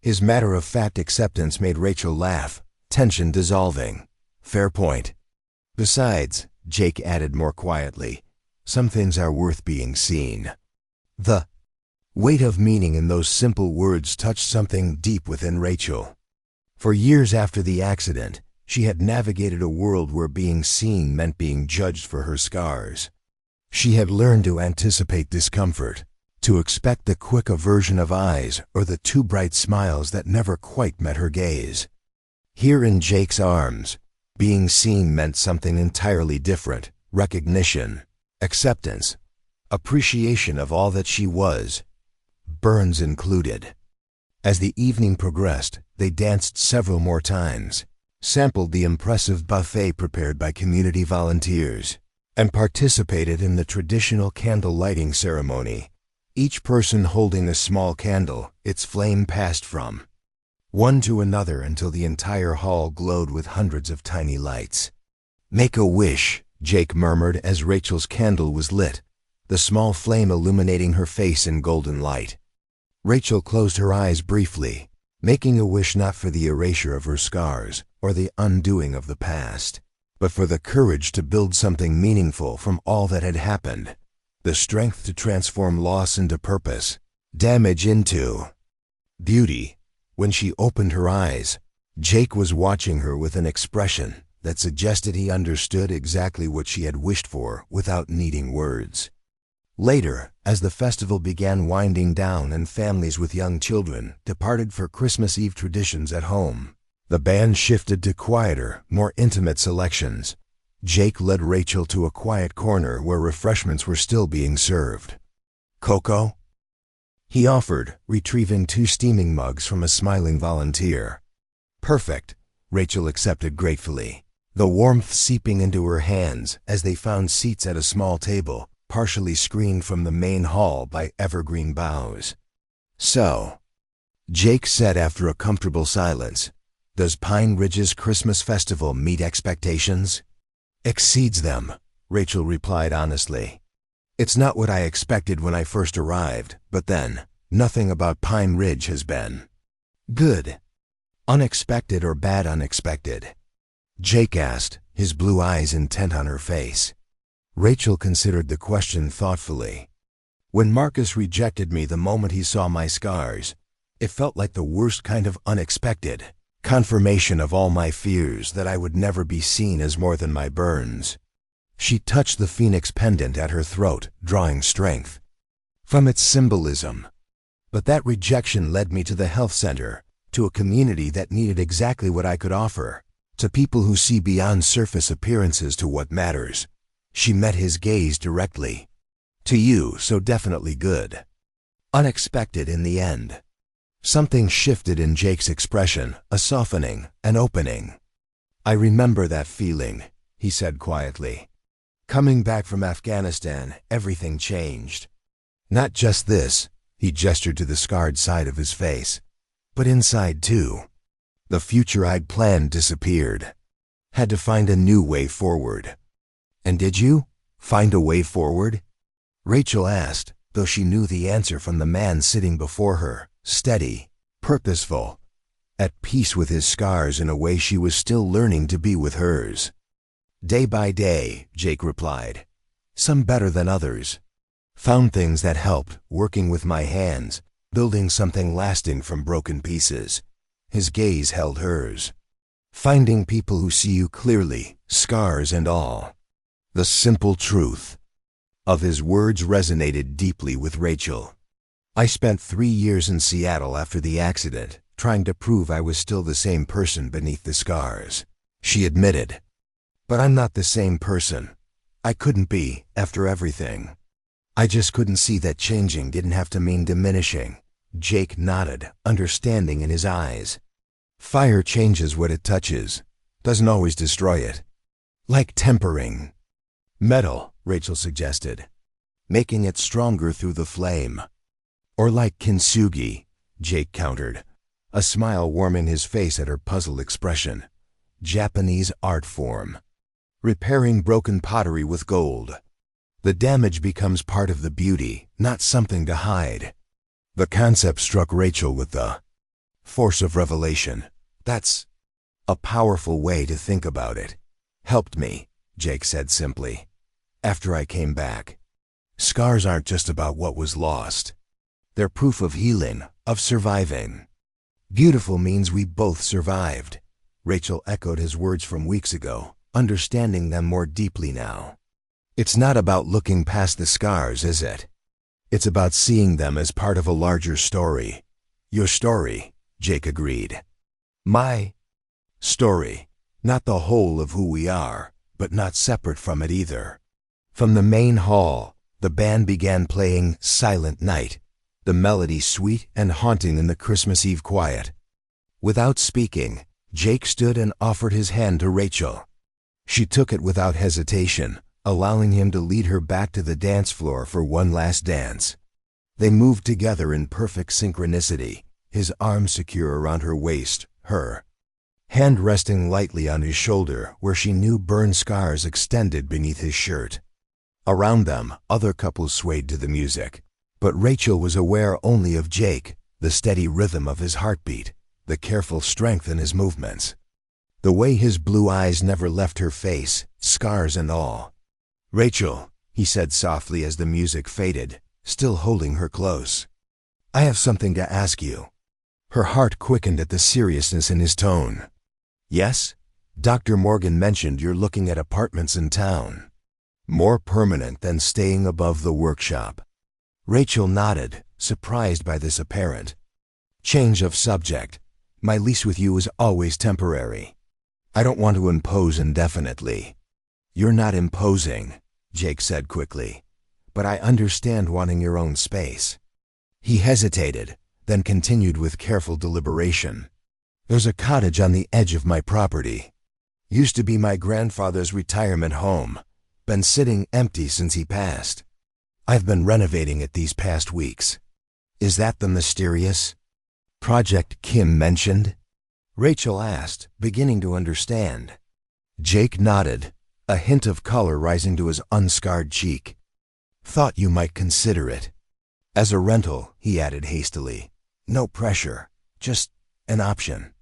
His matter-of-fact acceptance made Rachel laugh, tension dissolving. Fair point. Besides, Jake added more quietly, some things are worth being seen. The weight of meaning in those simple words touched something deep within Rachel. For years after the accident, she had navigated a world where being seen meant being judged for her scars. She had learned to anticipate discomfort, to expect the quick aversion of eyes or the too bright smiles that never quite met her gaze. Here in Jake's arms, being seen meant something entirely different: recognition, acceptance, appreciation of all that she was, Burns included. As the evening progressed, they danced several more times, sampled the impressive buffet prepared by community volunteers, and participated in the traditional candle lighting ceremony, each person holding a small candle, its flame passed from one to another until the entire hall glowed with hundreds of tiny lights. "Make a wish," Jake murmured as Rachel's candle was lit, the small flame illuminating her face in golden light. Rachel closed her eyes briefly, making a wish not for the erasure of her scars or the undoing of the past, but for the courage to build something meaningful from all that had happened, the strength to transform loss into purpose, damage into beauty. When she opened her eyes, Jake was watching her with an expression that suggested he understood exactly what she had wished for without needing words. Later, as the festival began winding down and families with young children departed for Christmas Eve traditions at home, the band shifted to quieter, more intimate selections. Jake led Rachel to a quiet corner where refreshments were still being served. "Cocoa?" he offered, retrieving 2 steaming mugs from a smiling volunteer. "Perfect," Rachel accepted gratefully, the warmth seeping into her hands as they found seats at a small table, partially screened from the main hall by evergreen boughs. "So," Jake said after a comfortable silence, "does Pine Ridge's Christmas festival meet expectations?" "Exceeds them," Rachel replied honestly. "It's not what I expected when I first arrived, but then, nothing about Pine Ridge has been good. Unexpected or bad unexpected?" Jake asked, his blue eyes intent on her face. Rachel considered the question thoughtfully. "When Marcus rejected me the moment he saw my scars, it felt like the worst kind of unexpected, confirmation of all my fears that I would never be seen as more than my burns." She touched the phoenix pendant at her throat, drawing strength from its symbolism. "But that rejection led me to the health center, to a community that needed exactly what I could offer, to people who see beyond surface appearances to what matters." She met his gaze directly. "To you, so definitely good. Unexpected in the end." Something shifted in Jake's expression, a softening, an opening. "I remember that feeling," he said quietly. "Coming back from Afghanistan, everything changed. Not just this," he gestured to the scarred side of his face, "but inside too. The future I'd planned disappeared. Had to find a new way forward." "And did you find a way forward?" Rachel asked, though she knew the answer from the man sitting before her, steady, purposeful, at peace with his scars in a way she was still learning to be with hers. "Day by day," Jake replied. "Some better than others. Found things that helped, working with my hands, building something lasting from broken pieces." His gaze held hers. "Finding people who see you clearly, scars and all." The simple truth of his words resonated deeply with Rachel. "I spent 3 years in Seattle after the accident, trying to prove I was still the same person beneath the scars," she admitted. "But I'm not the same person. I couldn't be, after everything. I just couldn't see that changing didn't have to mean diminishing." Jake nodded, understanding in his eyes. "Fire changes what it touches, doesn't always destroy it. Like tempering metal," Rachel suggested, "making it stronger through the flame." "Or like kintsugi," Jake countered, a smile warming his face at her puzzled expression. "Japanese art form. Repairing broken pottery with gold. The damage becomes part of the beauty, not something to hide." The concept struck Rachel with the force of revelation. "That's a powerful way to think about it. Helped me," Jake said simply, "after I came back. Scars aren't just about what was lost. They're proof of healing, of surviving." "Beautiful means we both survived." Rachel echoed his words from weeks ago, understanding them more deeply now. "It's not about looking past the scars, is it? It's about seeing them as part of a larger story." "Your story," Jake agreed. "My story. Not the whole of who we are, but not separate from it either." From the main hall, the band began playing Silent Night, the melody sweet and haunting in the Christmas Eve quiet. Without speaking, Jake stood and offered his hand to Rachel. She took it without hesitation, allowing him to lead her back to the dance floor for one last dance. They moved together in perfect synchronicity, his arm secure around her waist, her hand resting lightly on his shoulder where she knew burn scars extended beneath his shirt. Around them, other couples swayed to the music, but Rachel was aware only of Jake, the steady rhythm of his heartbeat, the careful strength in his movements. The way his blue eyes never left her face, scars and all. "Rachel," he said softly as the music faded, still holding her close. "I have something to ask you." Her heart quickened at the seriousness in his tone. "Yes? Dr. Morgan mentioned you're looking at apartments in town. More permanent than staying above the workshop." Rachel nodded, surprised by this apparent change of subject. "My lease with you is always temporary. I don't want to impose indefinitely." "You're not imposing," Jake said quickly, "but I understand wanting your own space." He hesitated, then continued with careful deliberation. "There's a cottage on the edge of my property. Used to be my grandfather's retirement home. Been sitting empty since he passed. I've been renovating it these past weeks." "Is that the mysterious project Kim mentioned?" Rachel asked, beginning to understand. Jake nodded, a hint of color rising to his unscarred cheek. "Thought you might consider it. As a rental," he added hastily. "No pressure, just an option."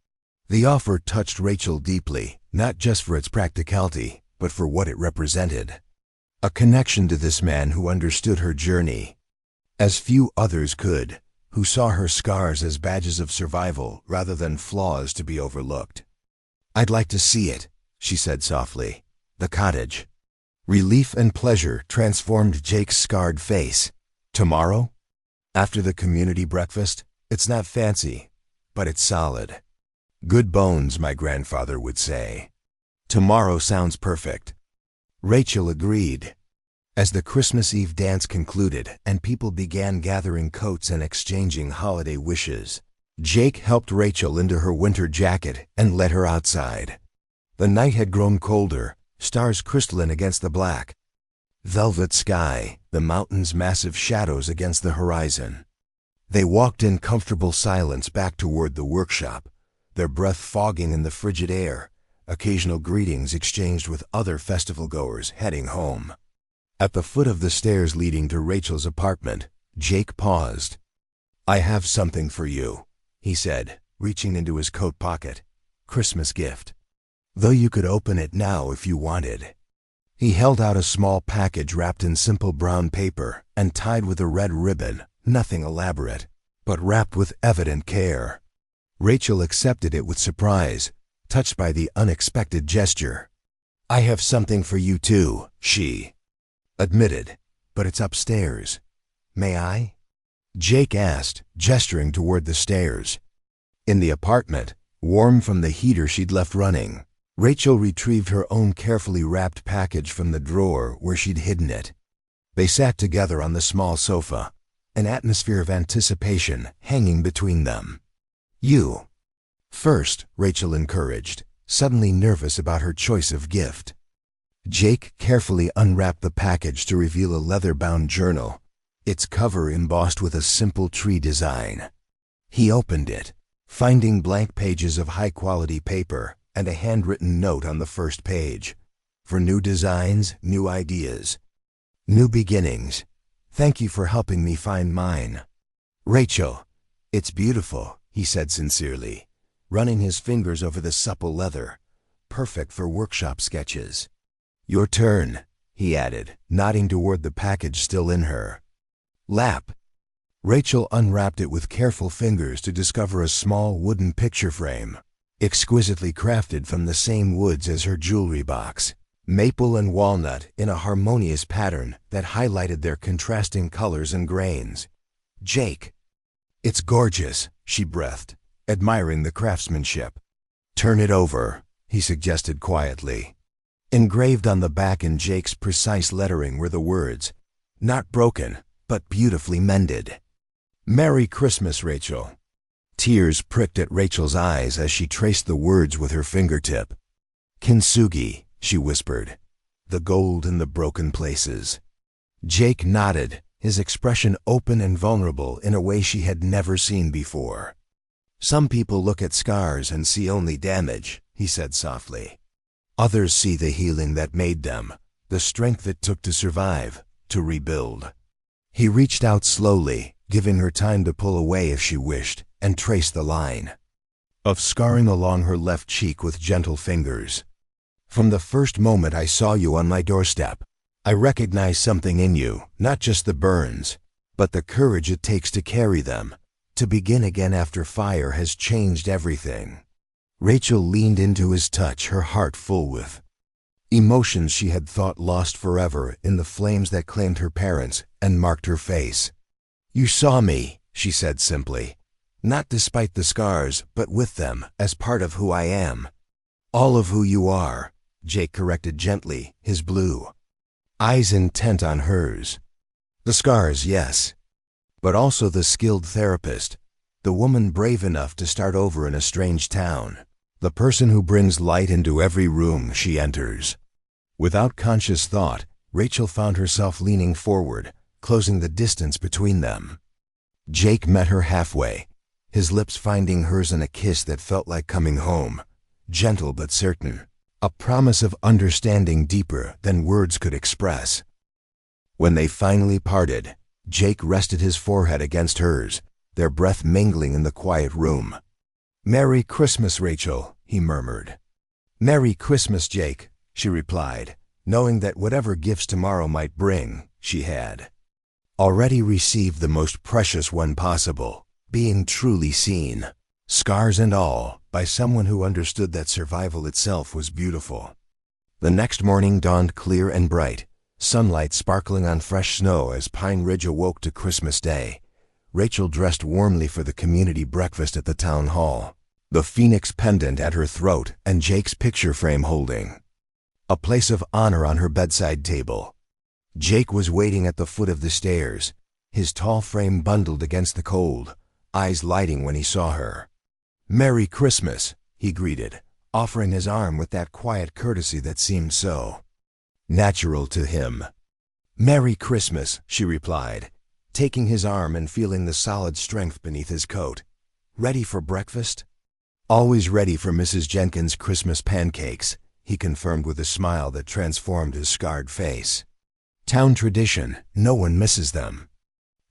The offer touched Rachel deeply, not just for its practicality, but for what it represented. A connection to this man who understood her journey, as few others could, who saw her scars as badges of survival rather than flaws to be overlooked. "I'd like to see it," she said softly. "The cottage." Relief and pleasure transformed Jake's scarred face. "Tomorrow? After the community breakfast? It's not fancy, but it's solid. Good bones, my grandfather would say." "Tomorrow sounds perfect." Rachel agreed. As the Christmas Eve dance concluded and people began gathering coats and exchanging holiday wishes, Jake helped Rachel into her winter jacket and led her outside. The night had grown colder, stars crystalline against the black velvet sky, the mountains' massive shadows against the horizon. They walked in comfortable silence back toward the workshop, their breath fogging in the frigid air, occasional greetings exchanged with other festival-goers heading home. At the foot of the stairs leading to Rachel's apartment, Jake paused. "I have something for you," he said, reaching into his coat pocket. "Christmas gift. Though you could open it now if you wanted." He held out a small package wrapped in simple brown paper and tied with a red ribbon, nothing elaborate, but wrapped with evident care. Rachel accepted it with surprise, touched by the unexpected gesture. "I have something for you too," she admitted, "but it's upstairs. May I?" Jake asked, gesturing toward the stairs. In the apartment, warm from the heater she'd left running, Rachel retrieved her own carefully wrapped package from the drawer where she'd hidden it. They sat together on the small sofa, an atmosphere of anticipation hanging between them. "You first," Rachel encouraged, suddenly nervous about her choice of gift. Jake carefully unwrapped the package to reveal a leather-bound journal, its cover embossed with a simple tree design. He opened it, finding blank pages of high-quality paper and a handwritten note on the first page. "For new designs, new ideas, new beginnings. Thank you for helping me find mine." "Rachel, it's beautiful," he said sincerely, running his fingers over the supple leather, "perfect for workshop sketches." "Your turn," he added, nodding toward the package still in her lap. Rachel unwrapped it with careful fingers to discover a small wooden picture frame, exquisitely crafted from the same woods as her jewelry box, maple and walnut in a harmonious pattern that highlighted their contrasting colors and grains. "Jake, it's gorgeous," she breathed, admiring the craftsmanship. "Turn it over," he suggested quietly. Engraved on the back in Jake's precise lettering were the words, "Not broken, but beautifully mended." "Merry Christmas, Rachel." Tears pricked at Rachel's eyes as she traced the words with her fingertip. "Kintsugi," she whispered. "The gold in the broken places." Jake nodded, his expression open and vulnerable in a way she had never seen before. "Some people look at scars and see only damage," he said softly. "Others see the healing that made them, the strength it took to survive, to rebuild." He reached out slowly, giving her time to pull away if she wished, and traced the line of scarring along her left cheek with gentle fingers. "From the first moment I saw you on my doorstep, I recognized something in you, not just the burns, but the courage it takes to carry them, to begin again after fire has changed everything." Rachel leaned into his touch, her heart full with emotions she had thought lost forever in the flames that claimed her parents and marked her face. "You saw me," she said simply, "not despite the scars, but with them, as part of who I am." "All of who you are," Jake corrected gently, his blue eyes intent on hers. "The scars, yes, but also the skilled therapist, the woman brave enough to start over in a strange town, the person who brings light into every room she enters." Without conscious thought, Rachel found herself leaning forward, closing the distance between them. Jake met her halfway, his lips finding hers in a kiss that felt like coming home, gentle but certain, a promise of understanding deeper than words could express. When they finally parted, Jake rested his forehead against hers, their breath mingling in the quiet room. "Merry Christmas, Rachel," he murmured. "Merry Christmas, Jake," she replied, knowing that whatever gifts tomorrow might bring, she had already received the most precious one possible, being truly seen, scars and all, by someone who understood that survival itself was beautiful. The next morning dawned clear and bright, sunlight sparkling on fresh snow as Pine Ridge awoke to Christmas Day. Rachel dressed warmly for the community breakfast at the town hall, the phoenix pendant at her throat and Jake's picture frame holding a place of honor on her bedside table. Jake was waiting at the foot of the stairs, his tall frame bundled against the cold, eyes lighting when he saw her. "Merry Christmas," he greeted, offering his arm with that quiet courtesy that seemed so natural to him. "Merry Christmas," she replied, taking his arm and feeling the solid strength beneath his coat. "Ready for breakfast?" "Always ready for Mrs. Jenkins' Christmas pancakes," he confirmed with a smile that transformed his scarred face. "Town tradition, no one misses them."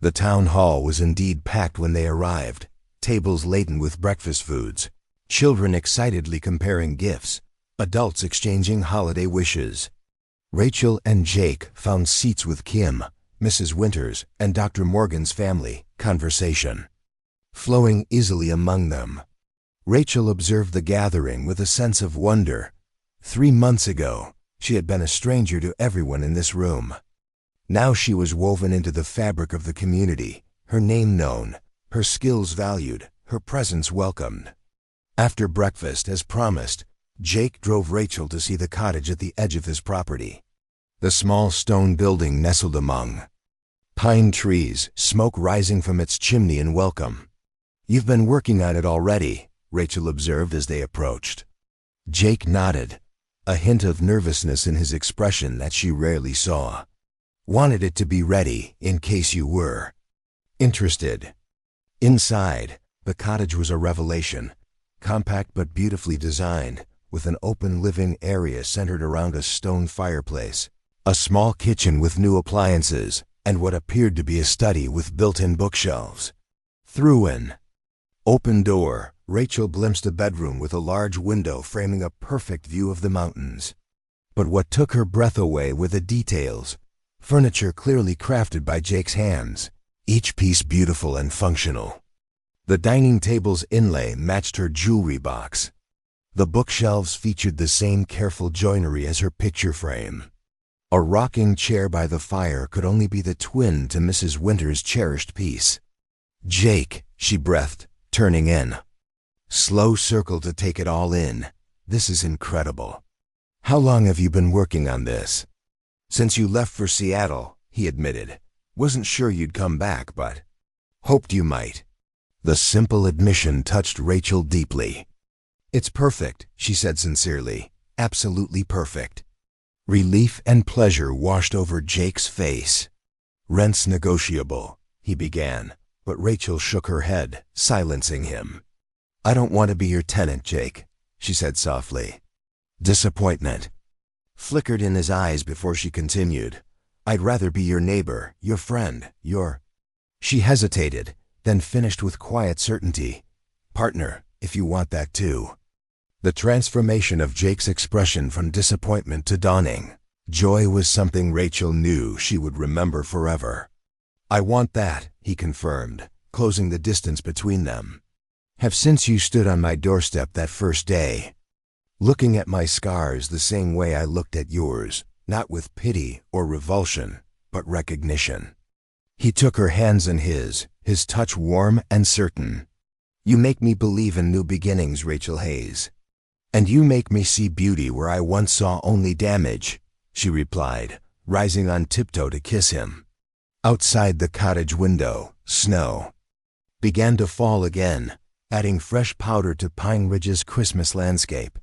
The town hall was indeed packed when they arrived, tables laden with breakfast foods, children excitedly comparing gifts, adults exchanging holiday wishes. Rachel and Jake found seats with Kim, Mrs. Winters, and Dr. Morgan's family, conversation flowing easily among them. Rachel observed the gathering with a sense of wonder. 3 months ago, she had been a stranger to everyone in this room. Now she was woven into the fabric of the community, her name known, her skills valued, her presence welcomed. After breakfast, as promised, Jake drove Rachel to see the cottage at the edge of his property. The small stone building nestled among pine trees, smoke rising from its chimney in welcome. "You've been working on it already," Rachel observed as they approached. Jake nodded, a hint of nervousness in his expression that she rarely saw. "Wanted it to be ready in case you were interested." Inside, the cottage was a revelation, compact but beautifully designed, with an open living area centered around a stone fireplace, a small kitchen with new appliances, and what appeared to be a study with built-in bookshelves. Through an open door, Rachel glimpsed a bedroom with a large window framing a perfect view of the mountains. But what took her breath away were the details. Furniture clearly crafted by Jake's hands, each piece beautiful and functional. The dining table's inlay matched her jewelry box. The bookshelves featured the same careful joinery as her picture frame. A rocking chair by the fire could only be the twin to Mrs. Winter's cherished piece. "Jake," she breathed, turning in. Slow circle to take it all in. "This is incredible. How long have you been working on this?" "Since you left for Seattle," he admitted. "Wasn't sure you'd come back, but hoped you might." The simple admission touched Rachel deeply. "It's perfect," she said sincerely. "Absolutely perfect." Relief and pleasure washed over Jake's face. "Rent's negotiable," he began, but Rachel shook her head, silencing him. "I don't want to be your tenant, Jake," she said softly. Disappointment flickered in his eyes before she continued. "I'd rather be your neighbor, your friend, your—" She hesitated, then finished with quiet certainty. "Partner, if you want that too." The transformation of Jake's expression from disappointment to dawning joy was something Rachel knew she would remember forever. "I want that," he confirmed, closing the distance between them. "Have since you stood on my doorstep that first day, looking at my scars the same way I looked at yours, not with pity or revulsion, but recognition." He took her hands in his touch warm and certain. "You make me believe in new beginnings, Rachel Hayes. And you make me see beauty where I once saw only damage," she replied, rising on tiptoe to kiss him. Outside the cottage window, snow began to fall again, adding fresh powder to Pine Ridge's Christmas landscape.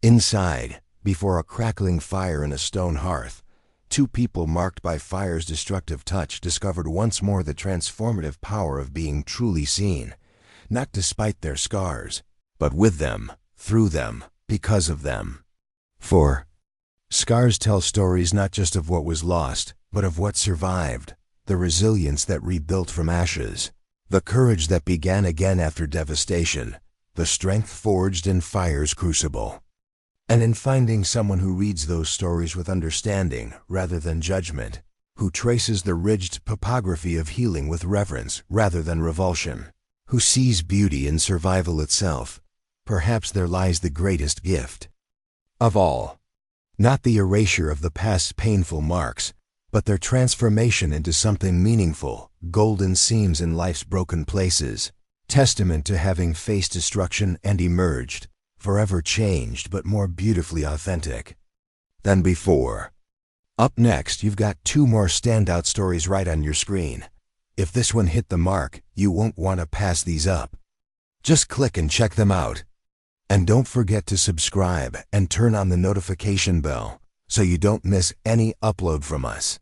Inside, before a crackling fire in a stone hearth, two people marked by fire's destructive touch discovered once more the transformative power of being truly seen, not despite their scars, but with them, through them, because of them. For scars tell stories not just of what was lost, but of what survived, the resilience that rebuilt from ashes, the courage that began again after devastation, the strength forged in fire's crucible. And in finding someone who reads those stories with understanding rather than judgment, who traces the ridged topography of healing with reverence rather than revulsion, who sees beauty in survival itself, perhaps there lies the greatest gift of all. Not the erasure of the past's painful marks, but their transformation into something meaningful, golden seams in life's broken places, testament to having faced destruction and emerged, forever changed but more beautifully authentic than before. Up next, you've got two more standout stories right on your screen. If this one hit the mark, you won't want to pass these up. Just click and check them out. And don't forget to subscribe and turn on the notification bell so you don't miss any upload from us.